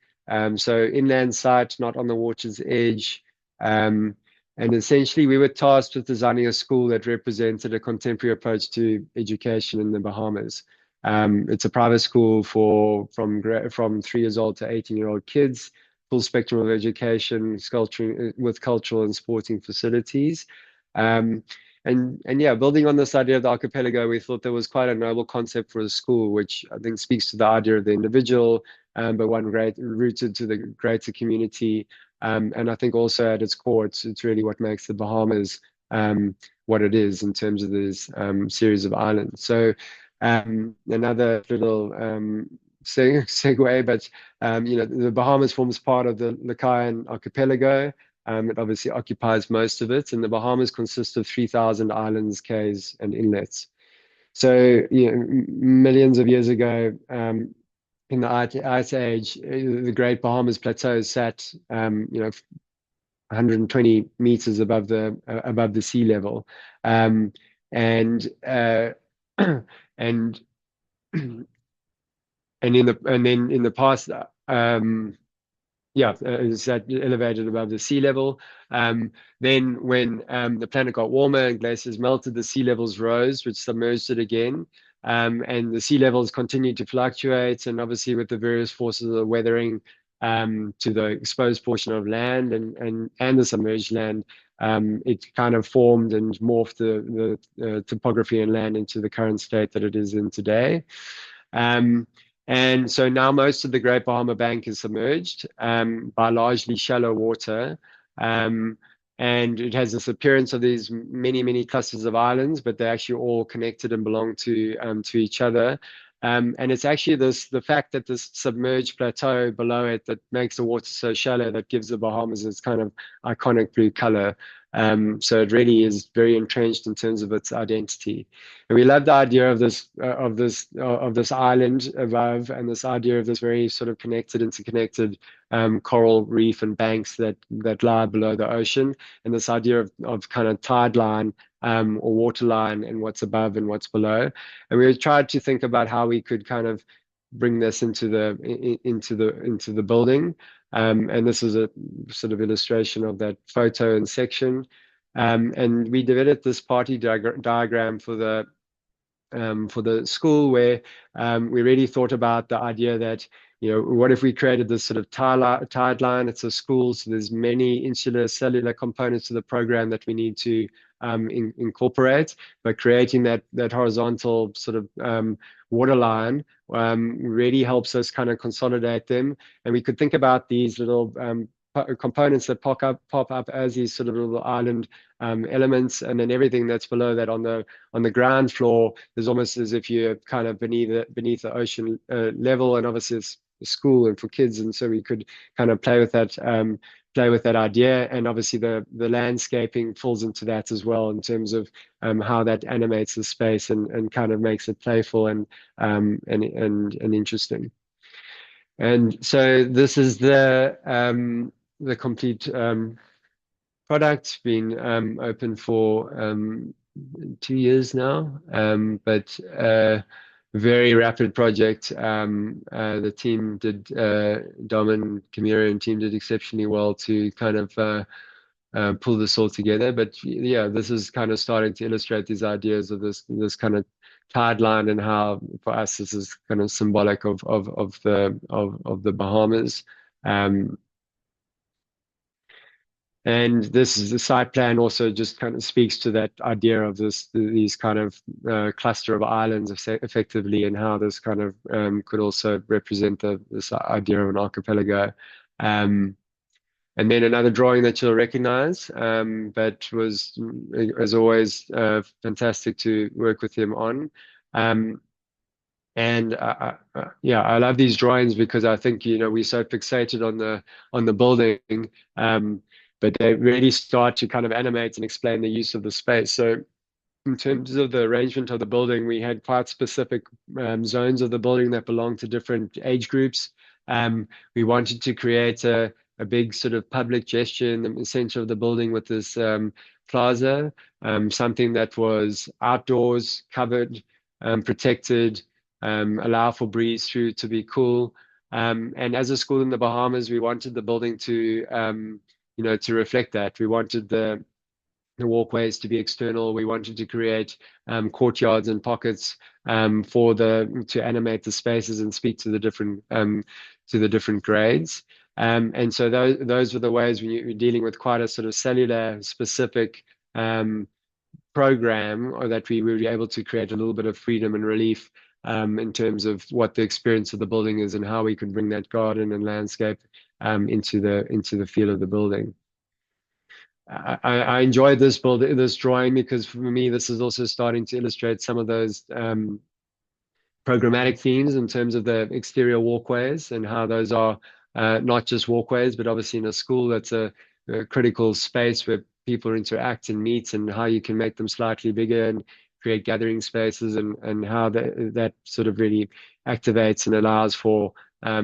So inland site, not on the water's edge. And essentially we were tasked with designing a school that represented a contemporary approach to education in the Bahamas. It's a private school from 3 years old to 18-year-old kids, full spectrum of education, with cultural and sporting facilities. And yeah, building on this idea of the archipelago, we thought there was quite a noble concept for a school, which I think speaks to the idea of the individual, but one rooted to the greater community. And I think also at its core, it's really what makes the Bahamas what it is in terms of this series of islands. So another little segue, but you know, the Bahamas forms part of the Liccayan archipelago. It obviously occupies most of it, and the Bahamas consist of 3,000 islands, cays, and inlets. So, you know, millions of years ago, in the Ice Age, the Great Bahamas Plateau sat, you know, 120 meters above the sea level, and in the past, is that elevated above the sea level. Then when the planet got warmer and glaciers melted, the sea levels rose, which submerged it again. And the sea levels continued to fluctuate, and obviously with the various forces of the weathering to the exposed portion of land and the submerged land, it kind of formed and morphed the topography and land into the current state that it is in today. And so now most of the Great Bahama Bank is submerged by largely shallow water. And it has this appearance of these many clusters of islands, but they're actually all connected and belong to each other. And it's actually the fact that this submerged plateau below it that makes the water so shallow that gives the Bahamas its kind of iconic blue color. So it really is very entrenched in terms of its identity. And we love the idea of this island above, and this idea of this very sort of interconnected coral reef and banks that lie below the ocean, and this idea of kind of tide line or water line and what's above and what's below. And we tried to think about how we could kind of bring this into the building. And this is a sort of illustration of that photo and section. And we developed this party diagram for the school, where we really thought about the idea that, what if we created this sort of tide line? It's a school, so there's many insular cellular components to the program that we need to incorporate. But creating that horizontal sort of water line really helps us kind of consolidate them. And we could think about these little components that pop up as these sort of little island elements, and then everything that's below that on the ground floor is almost as if you're kind of beneath the ocean level. And obviously it's a school and for kids, and so we could kind of play with that idea. And obviously the landscaping falls into that as well, in terms of how that animates the space and kind of makes it playful and interesting. And so this is the complete product. Been open for 2 years now, but very rapid project. The team did, Dom and Kamira and team did exceptionally well to kind of pull this all together. But yeah, this is kind of starting to illustrate these ideas of this kind of tide line, and how for us this is kind of symbolic of the Bahamas. And this is the site plan also just kind of speaks to that idea of these kind of cluster of islands effectively, and how this kind of could also represent this idea of an archipelago. And then another drawing that you'll recognize, but was, as always, fantastic to work with him on. And yeah, I love these drawings because I think, we're so fixated on the building, but they really start to kind of animate and explain the use of the space. So in terms of the arrangement of the building, we had quite specific zones of the building that belong to different age groups. We wanted to create a big sort of public gesture in the center of the building with this plaza, something that was outdoors, covered, protected, allow for breeze through to be cool. And as a school in the Bahamas, we wanted the building to to reflect that. We wanted the walkways to be external. We wanted to create courtyards and pockets to animate the spaces and speak to the different grades. And so those were the ways when you're dealing with quite a sort of cellular specific program, or that we were able to create a little bit of freedom and relief in terms of what the experience of the building is, and how we could bring that garden and landscape into the feel of the building. I enjoyed this drawing because for me this is also starting to illustrate some of those programmatic themes in terms of the exterior walkways, and how those are not just walkways, but obviously in a school that's a critical space where people interact and meet, and how you can make them slightly bigger and create gathering spaces, and how that sort of really activates and allows for a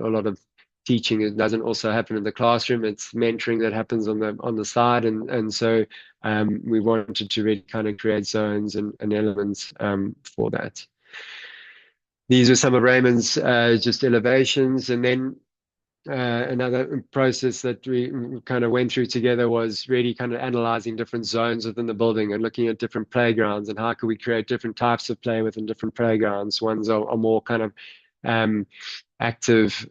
lot of teaching. It doesn't also happen in the classroom. It's mentoring that happens on the side, and so we wanted to really kind of create zones and elements for that. These are some of Raymond's just elevations, and then another process that we kind of went through together was really kind of analyzing different zones within the building and looking at different playgrounds, and how could we create different types of play within different playgrounds. Ones are more kind of active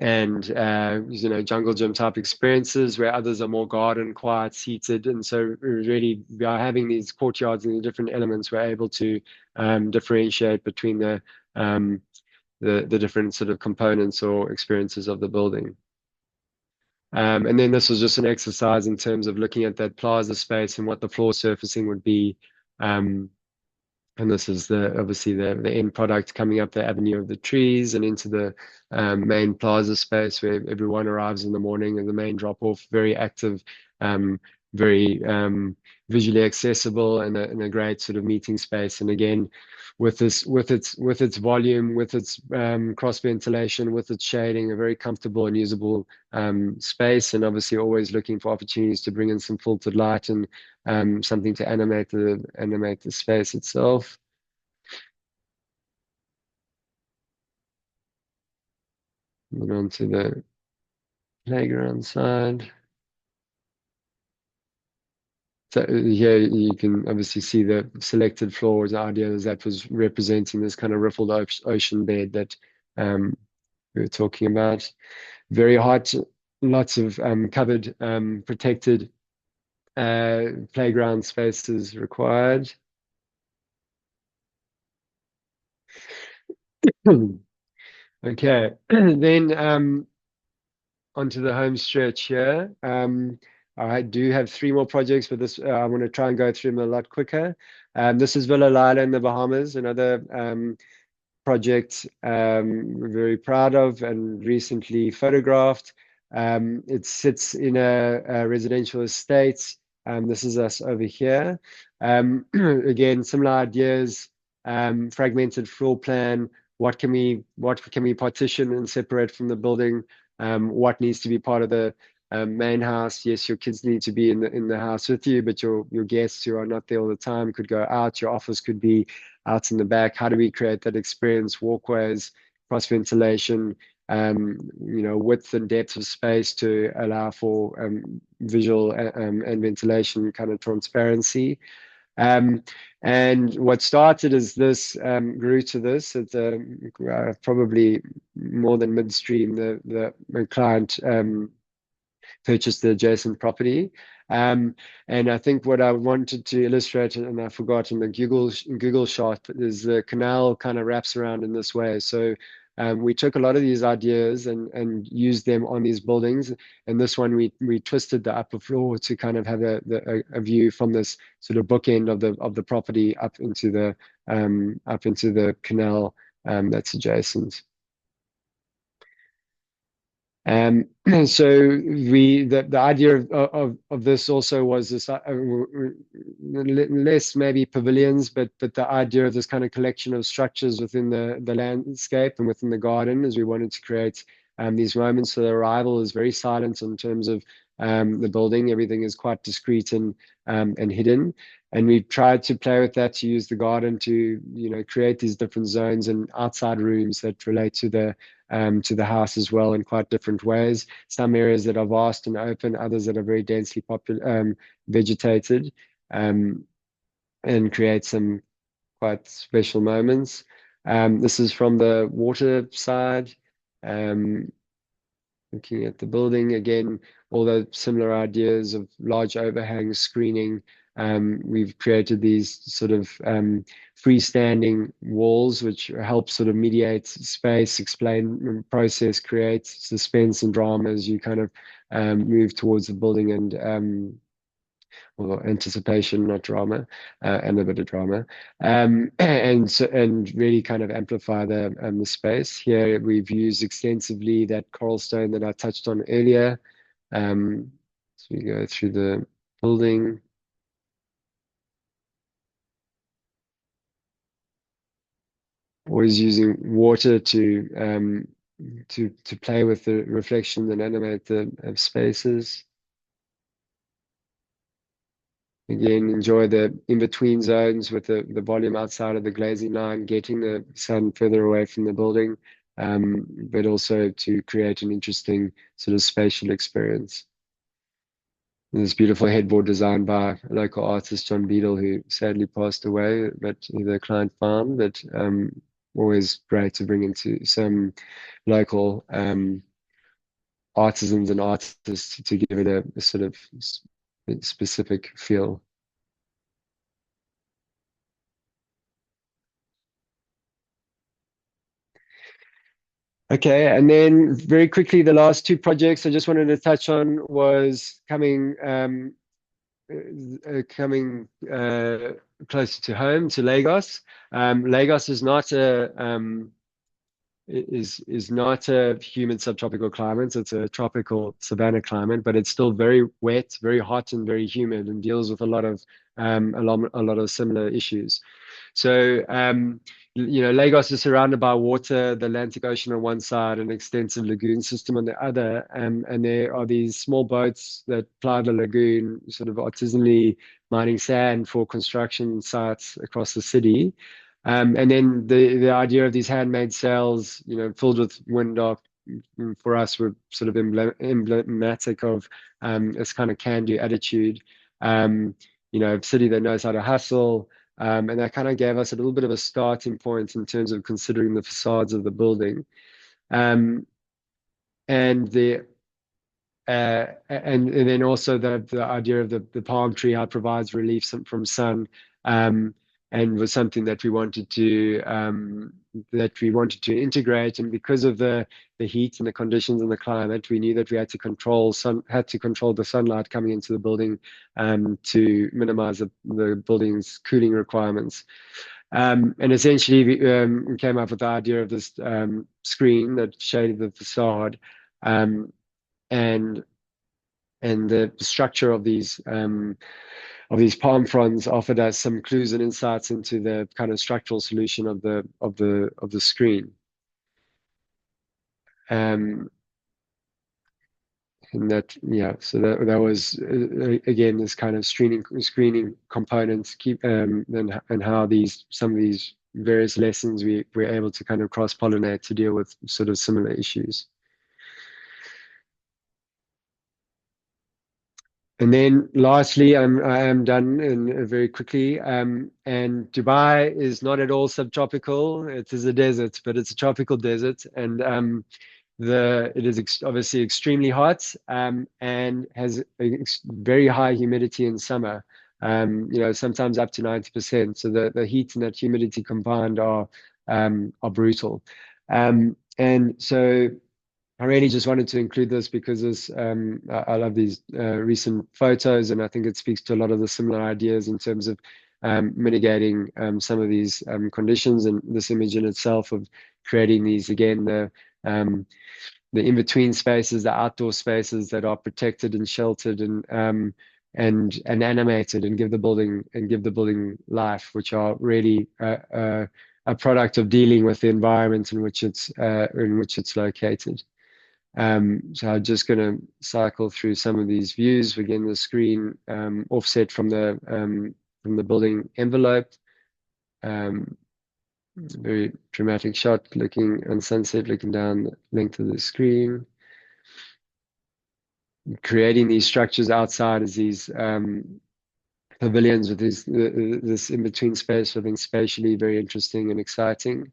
and jungle gym type experiences, where others are more garden, quiet, seated. And so really by having these courtyards and the different elements, we're able to differentiate between the different sort of components or experiences of the building. And then this was just an exercise in terms of looking at that plaza space and what the floor surfacing would be. And this is obviously the end product coming up the avenue of the trees and into the main plaza space, where everyone arrives in the morning, and the main drop-off, very active very visually accessible, and a great sort of meeting space. And again, with its volume, with its cross ventilation, with its shading, a very comfortable and usable space, and obviously always looking for opportunities to bring in some filtered light and something to animate the space itself. Moving on to the playground side. So here you can obviously see the selected floors. The idea is that was representing this kind of riffled ocean bed that we were talking about. Very hot, lots of covered, protected playground spaces required. Okay, then onto the home stretch here. I do have 3 more projects, but this I want to try and go through them a lot quicker. This is Villa Lila in the Bahamas, another project we're very proud of and recently photographed. It sits in a residential estate. This is us over here. Again, similar ideas, fragmented floor plan. What can we partition and separate from the building? What needs to be part of the main house? Yes, your kids need to be in the house with you, but your guests who are not there all the time could go out. Your office could be out in the back. How do we create that experience? Walkways, cross ventilation, width and depth of space to allow for visual and ventilation kind of transparency. And what started as this grew to this. It's probably more than midstream. The client purchased the adjacent property. And I think what I wanted to illustrate, and I forgot in the Google shot, is the canal kind of wraps around in this way. So we took a lot of these ideas and used them on these buildings. And this one, we twisted the upper floor to kind of have a view from this sort of bookend of the property up into the canal that's adjacent. So the idea of this also was this less maybe pavilions, but the idea of this kind of collection of structures within the landscape and within the garden, as we wanted to create these moments. So the arrival is very silent in terms of the building. Everything is quite discreet and hidden. And we've tried to play with that, to use the garden to create these different zones and outside rooms that relate to the house as well in quite different ways. Some areas that are vast and open, others that are very densely vegetated, and create some quite special moments. This is from the water side. Looking at the building again, all the similar ideas of large overhang screening. We've created these sort of freestanding walls, which help sort of mediate space, explain process, create suspense and drama as you kind of move towards the building, and well, anticipation, not drama, and a bit of drama, and really kind of amplify the space. Here we've used extensively that coral stone that I touched on earlier. So we go through the building. Always using water to play with the reflection and animate the spaces. Again, enjoy the in-between zones with the volume outside of the glazing line, getting the sun further away from the building, but also to create an interesting sort of spatial experience. This beautiful headboard designed by a local artist, John Beadle, who sadly passed away, but the client found. But always great to bring into some local artisans and artists to give it a sort of specific feel. Okay, and then very quickly, the last 2 projects I just wanted to touch on was coming closer to home, to Lagos. Lagos is not is not a humid subtropical climate. It's a tropical savanna climate, but it's still very wet, very hot, and very humid, and deals with a lot of similar issues. So, Lagos is surrounded by water, the Atlantic Ocean on one side, an extensive lagoon system on the other. And there are these small boats that ply the lagoon, sort of artisanally mining sand for construction sites across the city. And then the idea of these handmade sails, filled with windock, for us were sort of emblematic of this kind of can-do attitude. A city that knows how to hustle. And that kind of gave us a little bit of a starting point in terms of considering the facades of the building. And then also the idea of the palm tree, how it provides relief from sun, and was something that we wanted to integrate. And because of the heat and the conditions and the climate, we knew that we had to control the sunlight coming into the building to minimize the building's cooling requirements. And essentially, we came up with the idea of this screen that shaded the facade, and the structure of these palm fronds offered us some clues and insights into the kind of structural solution of the screen. And that, so that was again this kind of screening components and how some of these various lessons we were able to kind of cross-pollinate to deal with sort of similar issues. And then lastly, I am done very quickly. And Dubai is not at all subtropical. It is a desert, but it's a tropical desert. And it is obviously extremely hot and has very high humidity in summer. Sometimes up to 90%. So the heat and that humidity combined are brutal. And so I really just wanted to include this because I love these recent photos, and I think it speaks to a lot of the similar ideas in terms of mitigating some of these conditions, and this image in itself of creating these, again, the in-between spaces, the outdoor spaces that are protected and sheltered and animated and give the building life, which are really a product of dealing with the environment in which it's located. So I'm just going to cycle through some of these views. Again, the screen offset from the building envelope. Very dramatic shot looking on sunset, looking down the length of the screen. Creating these structures outside as these pavilions with this in-between space, I think spatially very interesting and exciting.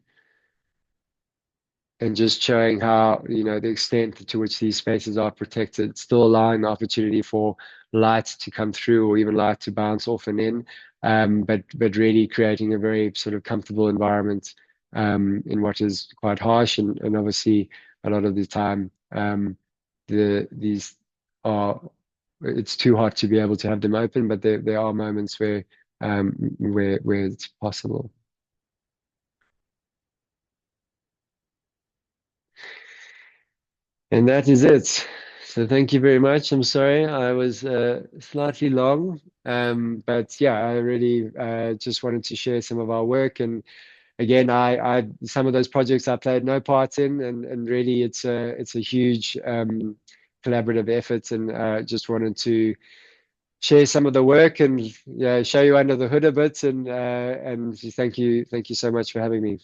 And just showing how, the extent to which these spaces are protected, still allowing the opportunity for light to come through or even light to bounce off and in, but really creating a very sort of comfortable environment in what is quite harsh. And obviously, a lot of the time, it's too hot to be able to have them open, but there are moments where it's possible. And that is it. So thank you very much. I'm sorry I was slightly long, but yeah, I really just wanted to share some of our work. And again, I some of those projects I played no part in, and really it's a huge collaborative effort, and just wanted to share some of the work and show you under the hood a bit. And thank you so much for having me.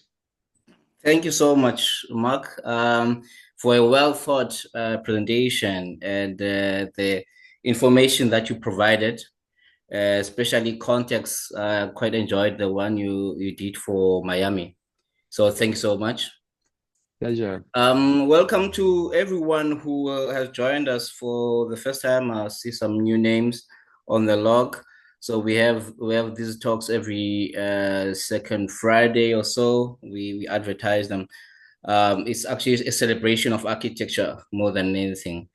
Thank you so much, Mark, for a well-thought presentation and the information that you provided, especially context. Quite enjoyed the one you did for Miami. So thank you so much. Pleasure. Welcome to everyone who has joined us for the first time. I see some new names on the log. So we have these talks every second Friday or so. We advertise them. It's actually a celebration of architecture more than anything.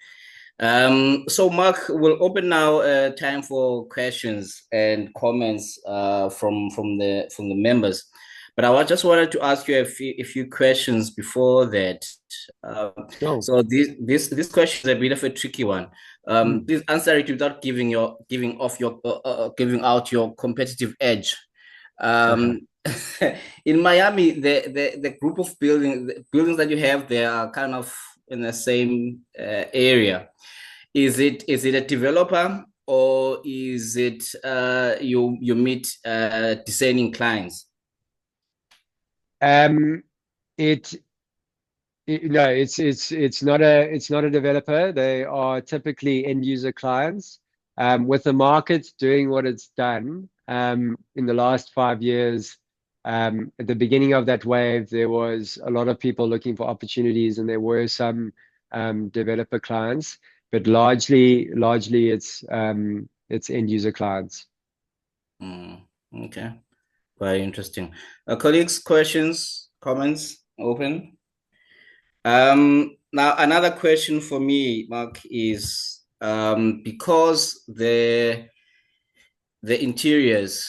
So Mark, we'll open now time for questions and comments from the members. But just wanted to ask you a few questions before that. Um, Sure. so this question is a bit of a tricky one. Mm. Please answer it without giving out your competitive edge. Okay. Um, in Miami, the group of buildings that you have there are kind of in the same area. Is it a developer, or is it you meet discerning clients? Um, it, no, it's not a developer. They are typically end user clients. With the market doing what it's done in the last 5 years, at the beginning of that wave, there was a lot of people looking for opportunities, and there were some developer clients, but largely it's end user clients. Mm, okay, very interesting. Colleagues, questions, comments, open. Now another question for me, Mark, is because the interiors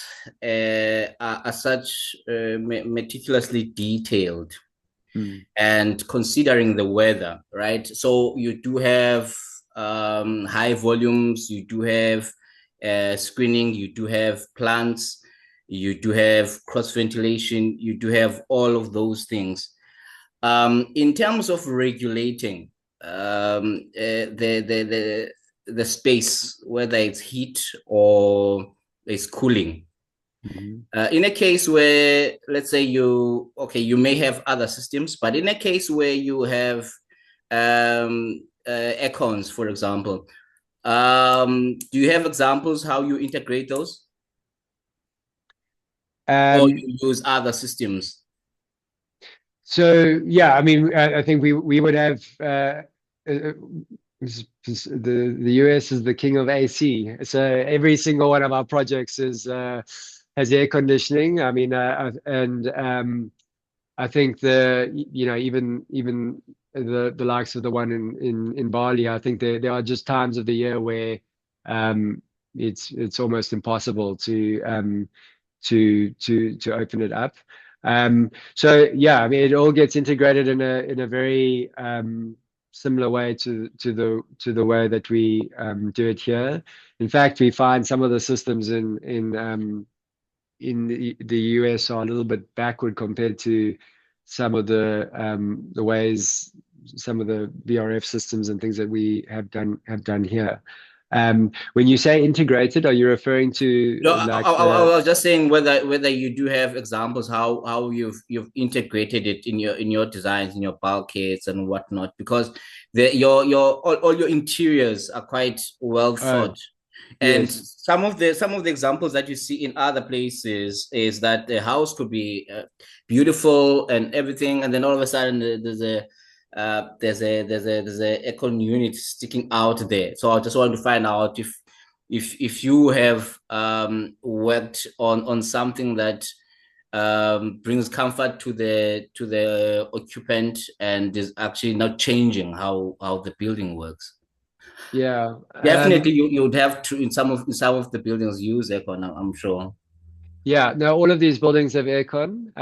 are such meticulously detailed, Mm. and considering the weather, right? So you do have high volumes, you do have screening, you do have plants, you do have cross ventilation, you do have all of those things. In terms of regulating the space, whether it's heat or it's cooling, Mhm. in a case where, let's say you may have other systems, but in a case where you have aircons, for example, do you have examples how you integrate those, or Um, you use other systems? So yeah, I mean, I think we would have uh, the US is the king of AC. So every single one of our projects is has air conditioning. I mean, and I think even the likes of the one in Bali, I think there are just times of the year where um, it's almost impossible to open it up. So yeah, I mean, it all gets integrated in a very similar way to the way that we do it here. In fact, we find some of the systems in the US are a little bit backward compared to some of the ways some of the VRF systems and things that we have done here. When you say integrated, are you referring No, to like I the was just saying whether you do have examples how you've integrated it in your designs, in your bulkheads and whatnot, because your all your interiors are quite well oh, thought. And yes. some of the examples that you see in other places is that the house could be beautiful and everything, and then all of a sudden there's a aircon unit sticking out there. So I just want to find out if you have worked on something that brings comfort to the occupant and is actually not changing how the building works. Yeah. Definitely, you would have to in some of the buildings use aircon. I'm sure. Yeah. No, all of these buildings have aircon.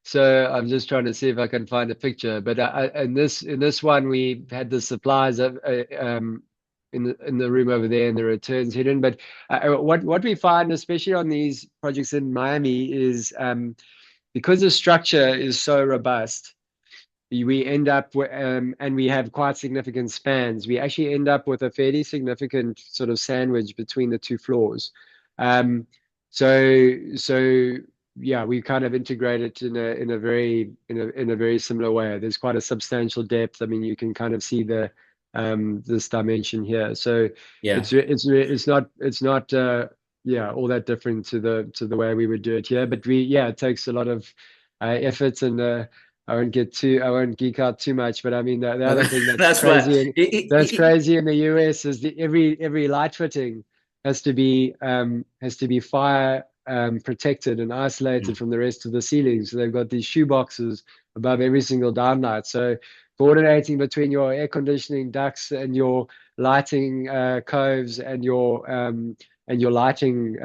So I'm just trying to see if I can find a picture. But in this one, we had the supplies of in the room over there, and the returns hidden. But what we find, especially on these projects in Miami, is because the structure is so robust, we end up and we have quite significant spans. We actually end up with a fairly significant sort of sandwich between the two floors. Um, so yeah, we kind of integrate it in a very similar way. There's quite a substantial depth. I mean, you can kind of see this dimension here. So Yeah. it's not yeah, all that different to the way we would do it here. But it takes a lot of effort and I won't geek out too much, but I mean the other thing That's fine. that's crazy in the US is every light fitting has to be fire protected and isolated from the rest of the ceiling. So they've got these shoe boxes above every single downlight. So coordinating between your air conditioning ducts and your lighting coves and your lighting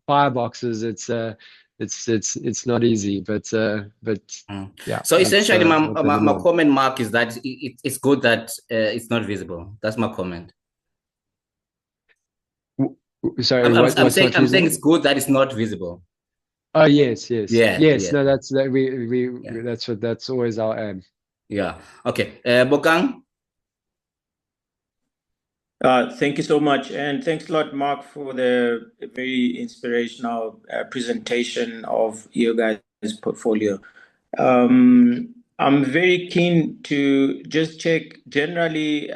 fireboxes, it's not easy, but yeah. So essentially, my, that's my, my comment, Mark, is that it's good that it's not visible. That's my comment. Sorry, I'm what's saying not visible? it's good that it's not visible. Oh yes, Yeah, yes. yeah, No, that's that we yeah. that's always our aim. Yeah. Okay. Bokang. Thank you so much. And thanks a lot, Mark, for the very inspirational presentation of your guys' portfolio. I'm very keen to just check generally,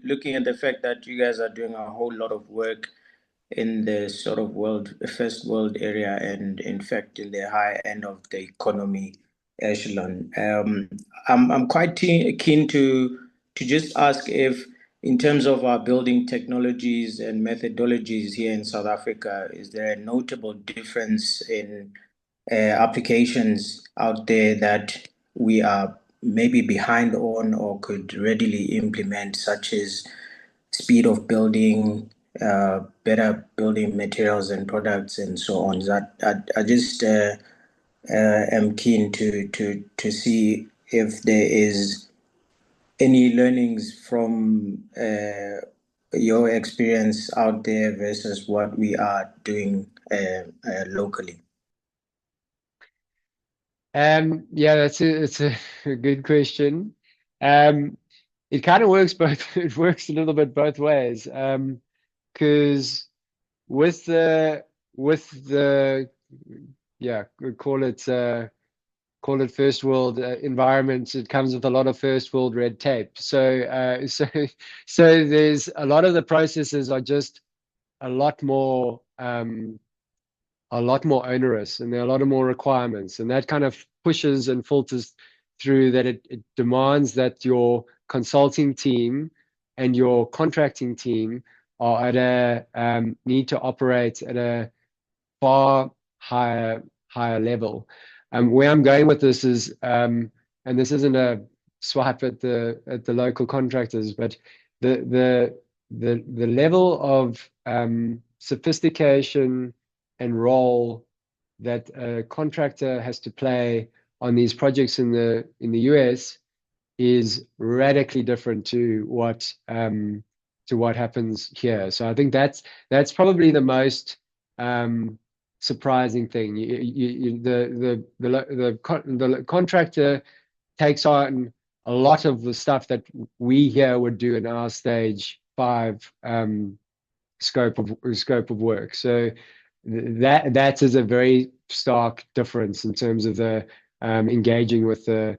looking at the fact that you guys are doing a whole lot of work in the sort of first world area, and in fact in the high end of the economy echelon. I'm quite keen to just ask if, in terms of our building technologies and methodologies here in South Africa, is there a notable difference in applications out there that we are maybe behind on or could readily implement, such as speed of building, better building materials and products, and so on? That I just am keen to see if there is any learnings from your experience out there versus what we are doing locally. Yeah, it's a good question. It kind of works both. It works a little bit both ways. Because with the yeah, call it first world environments, it comes with a lot of first world red tape. So so there's a lot of the processes are just a lot more onerous, and there are a lot of more requirements, and that kind of pushes and filters through that. It demands that your consulting team and your contracting team are at a need to operate at a far higher level. Where I'm going with this is, and this isn't a swipe at the local contractors, but the level of sophistication and role that a contractor has to play on these projects in the US is radically different to what happens here. So I think that's probably the most surprising thing. The contractor takes on a lot of the stuff that we here would do in our stage 5 scope of work. So that is a very stark difference in terms of the engaging with the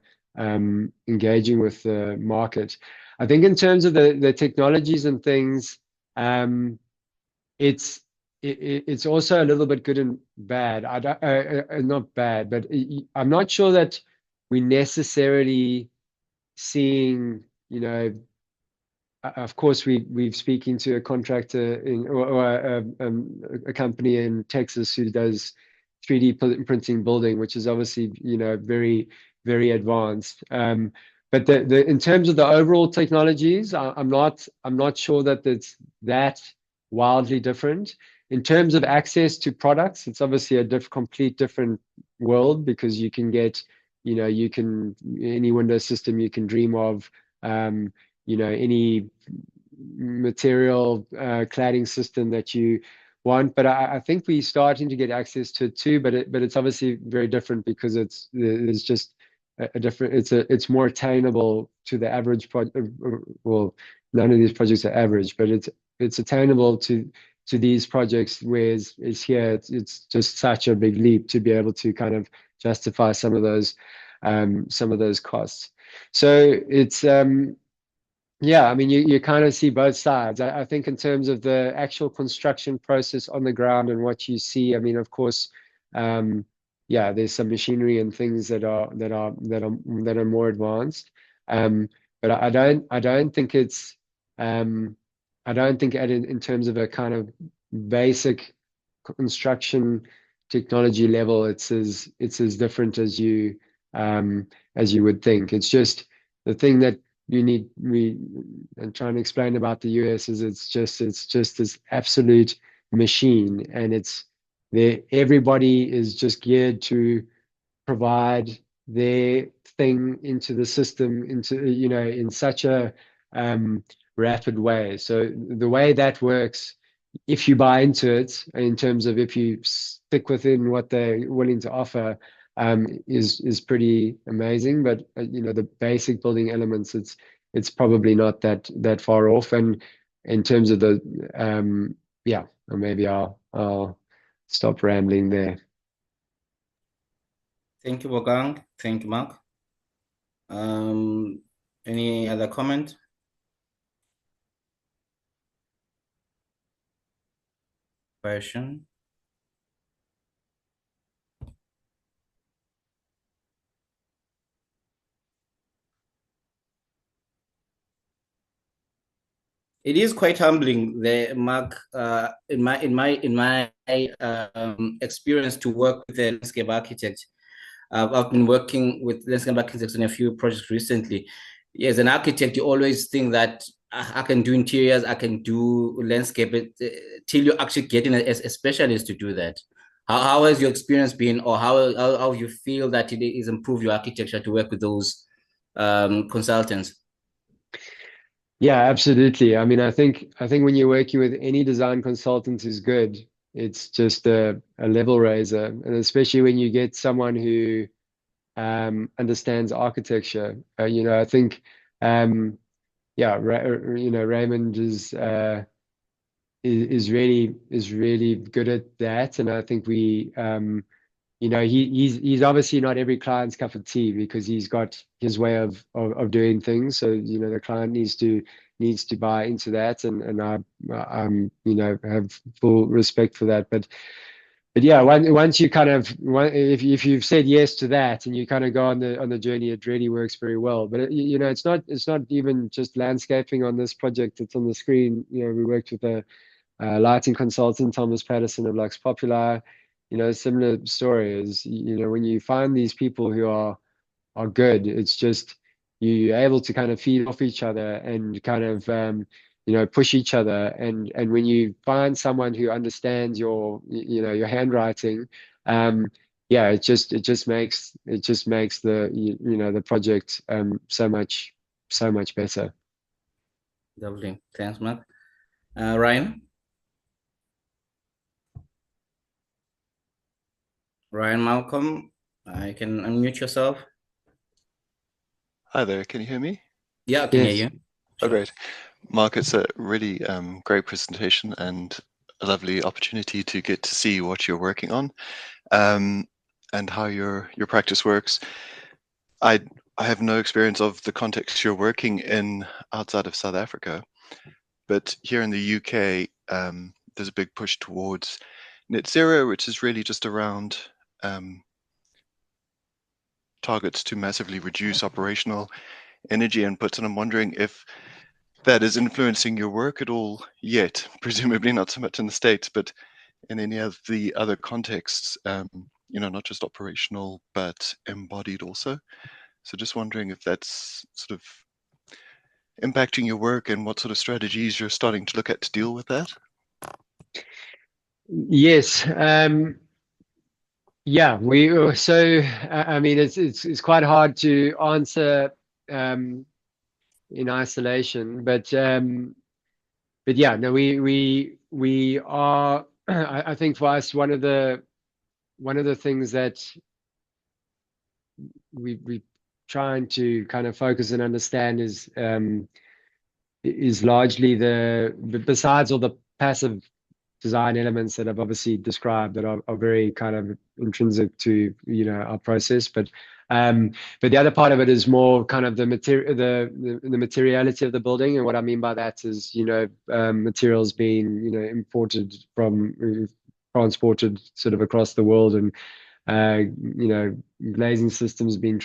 market. I think in terms of the technologies and things, it's also a little bit good and bad. Not bad, but I'm not sure that we necessarily seeing, of course, we've speaking to a contractor or a company in Texas who does 3D printing building, which is obviously very, very advanced. But in terms of the overall technologies, I'm not sure that it's that wildly different. In terms of access to products, it's obviously a complete different world, because you can get, any Windows system you can dream of, any material cladding system that you want. But I think we're starting to get access to it too. But it's obviously very different, because it's just a different. It's more attainable to the average project. Well, none of these projects are average, but it's attainable to these projects. Whereas here, it's just such a big leap to be able to kind of justify some of those costs. So it's yeah, I mean, you kind of see both sides. I think in terms of the actual construction process on the ground and what you see, I mean, of course, yeah, there's some machinery and things that are more advanced. But I don't think it's I don't think in terms of a kind of basic construction technology level, it's as different as you would think. It's just the thing that and trying to explain about the US is it's just this absolute machine, and it's everybody is just geared to provide their thing into the system, into, you know, in such a rapid way. So the way that works, if you buy into it, in terms of if you stick within what they're willing to offer, is pretty amazing. But you know, the basic building elements, it's probably not that far off. And in terms of the yeah, or maybe I'll stop rambling there. Thank you, Wolfgang. Thank you, Mark. Any other comment? Question? It is quite humbling, there, Mark. In my experience to work with a landscape architect, I've been working with landscape architects on a few projects recently. As an architect, you always think that I can do interiors, I can do landscape, till you actually get in a specialist to do that. How has your experience been, or how you feel that it is improved your architecture to work with those consultants? Yeah, absolutely. I mean, I think when you're working with any design consultant who's good, it's just a level raiser, and especially when you get someone who understands architecture. You know, I think yeah, you know, Raymond is really good at that, and I think we you know, he's obviously not every client's cup of tea, because he's got his way of doing things. So, you know, the client needs to buy into that, and I'm you know, have full respect for that. But yeah, once you kind of, if you've said yes to that and you kind of go on the journey, it really works very well. But you know, it's not even just landscaping on this project. It's on the screen. You know, we worked with a lighting consultant, Thomas Patterson of Lux Popular. You know, similar story is, you know, when you find these people who are good, it's just you're able to kind of feed off each other and kind of you know, push each other. And when you find someone who understands your, you know, your handwriting, yeah, it just makes the, you know, the project so much better. Lovely. Thanks, Mark. Ryan? Ryan Malcolm, I can unmute yourself. Hi there, can you hear me? Yeah, I can Yes. hear you. Oh, great. Mark, it's a really great presentation and a lovely opportunity to get to see what you're working on and how your practice works. I have no experience of the context you're working in outside of South Africa, but here in the UK, there's a big push towards net zero, which is really just around targets to massively reduce operational energy inputs. And I'm wondering if that is influencing your work at all yet, presumably not so much in the States, but in any of the other contexts, you know, not just operational, but embodied also. So just wondering if that's sort of impacting your work and what sort of strategies you're starting to look at to deal with that. Yes. Yeah, so I mean, it's quite hard to answer in isolation, but yeah, no, we are. I think for us, one of the things that we trying to kind of focus and understand is largely besides all the passive design elements that I've obviously described that are very kind of intrinsic to, you know, our process, but the other part of it is more kind of the materiality of the building. And what I mean by that is, you know, materials being, you know, imported from, transported sort of across the world, and you know, glazing systems being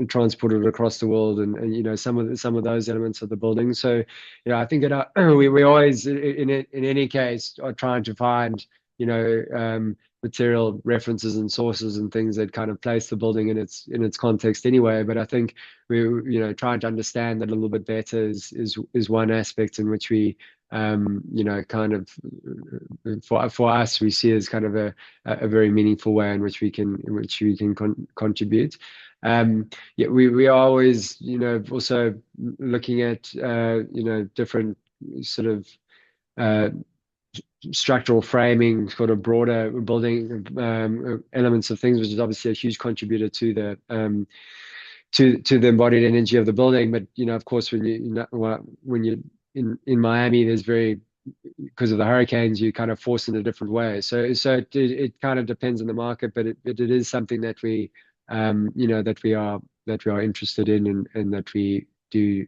transported across the world, and you know, some of those elements of the building. So, you know, I think we always in any case are trying to find material references and sources and things that kind of place the building in its context anyway. But I think we trying to understand that a little bit better is one aspect in which we kind of for us we see as kind of a very meaningful way in which we can contribute. We are always also looking at different sort of structural framing, sort of broader building elements of things, which is obviously a huge contributor to the embodied energy of the building. But of course, when you're in Miami, there's because of the hurricanes, you kind of force in a different way. So it kind of depends on the market, but it is something that we that we are interested in and that we do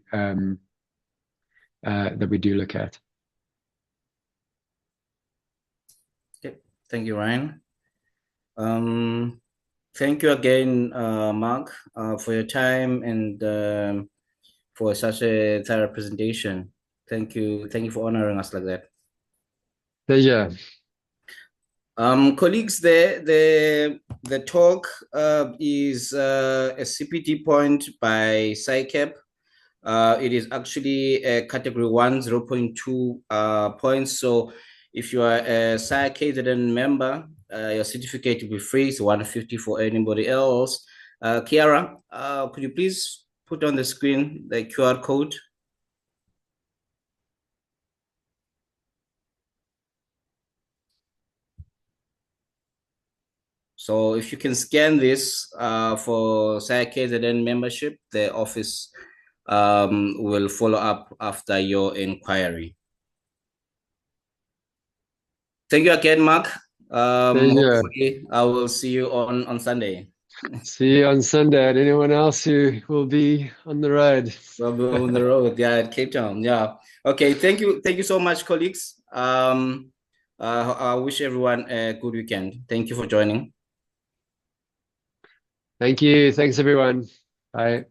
look at. Okay. Thank you, Ryan. Thank you again, Mark, for your time and for such a thorough presentation. Thank you for honoring us like that. Pleasure. Colleagues, the talk is a CPT point by SAIA. It is actually a category 1, 0.2 points. So if you are a SAIA KZN member, your certificate will be free. It's 150 for anybody else. Kiara, could you please put on the screen the QR code? So if you can scan this for SAIA KZN membership, the office will follow up after your inquiry. Thank you again, Mark. Hopefully I will see you on Sunday. See you on Sunday. And anyone else who will be on the road. We'll be on the road, yeah, at Cape Town. Yeah. Okay, thank you so much, colleagues. I wish everyone a good weekend. Thank you for joining. Thank you. Thanks, everyone. Bye.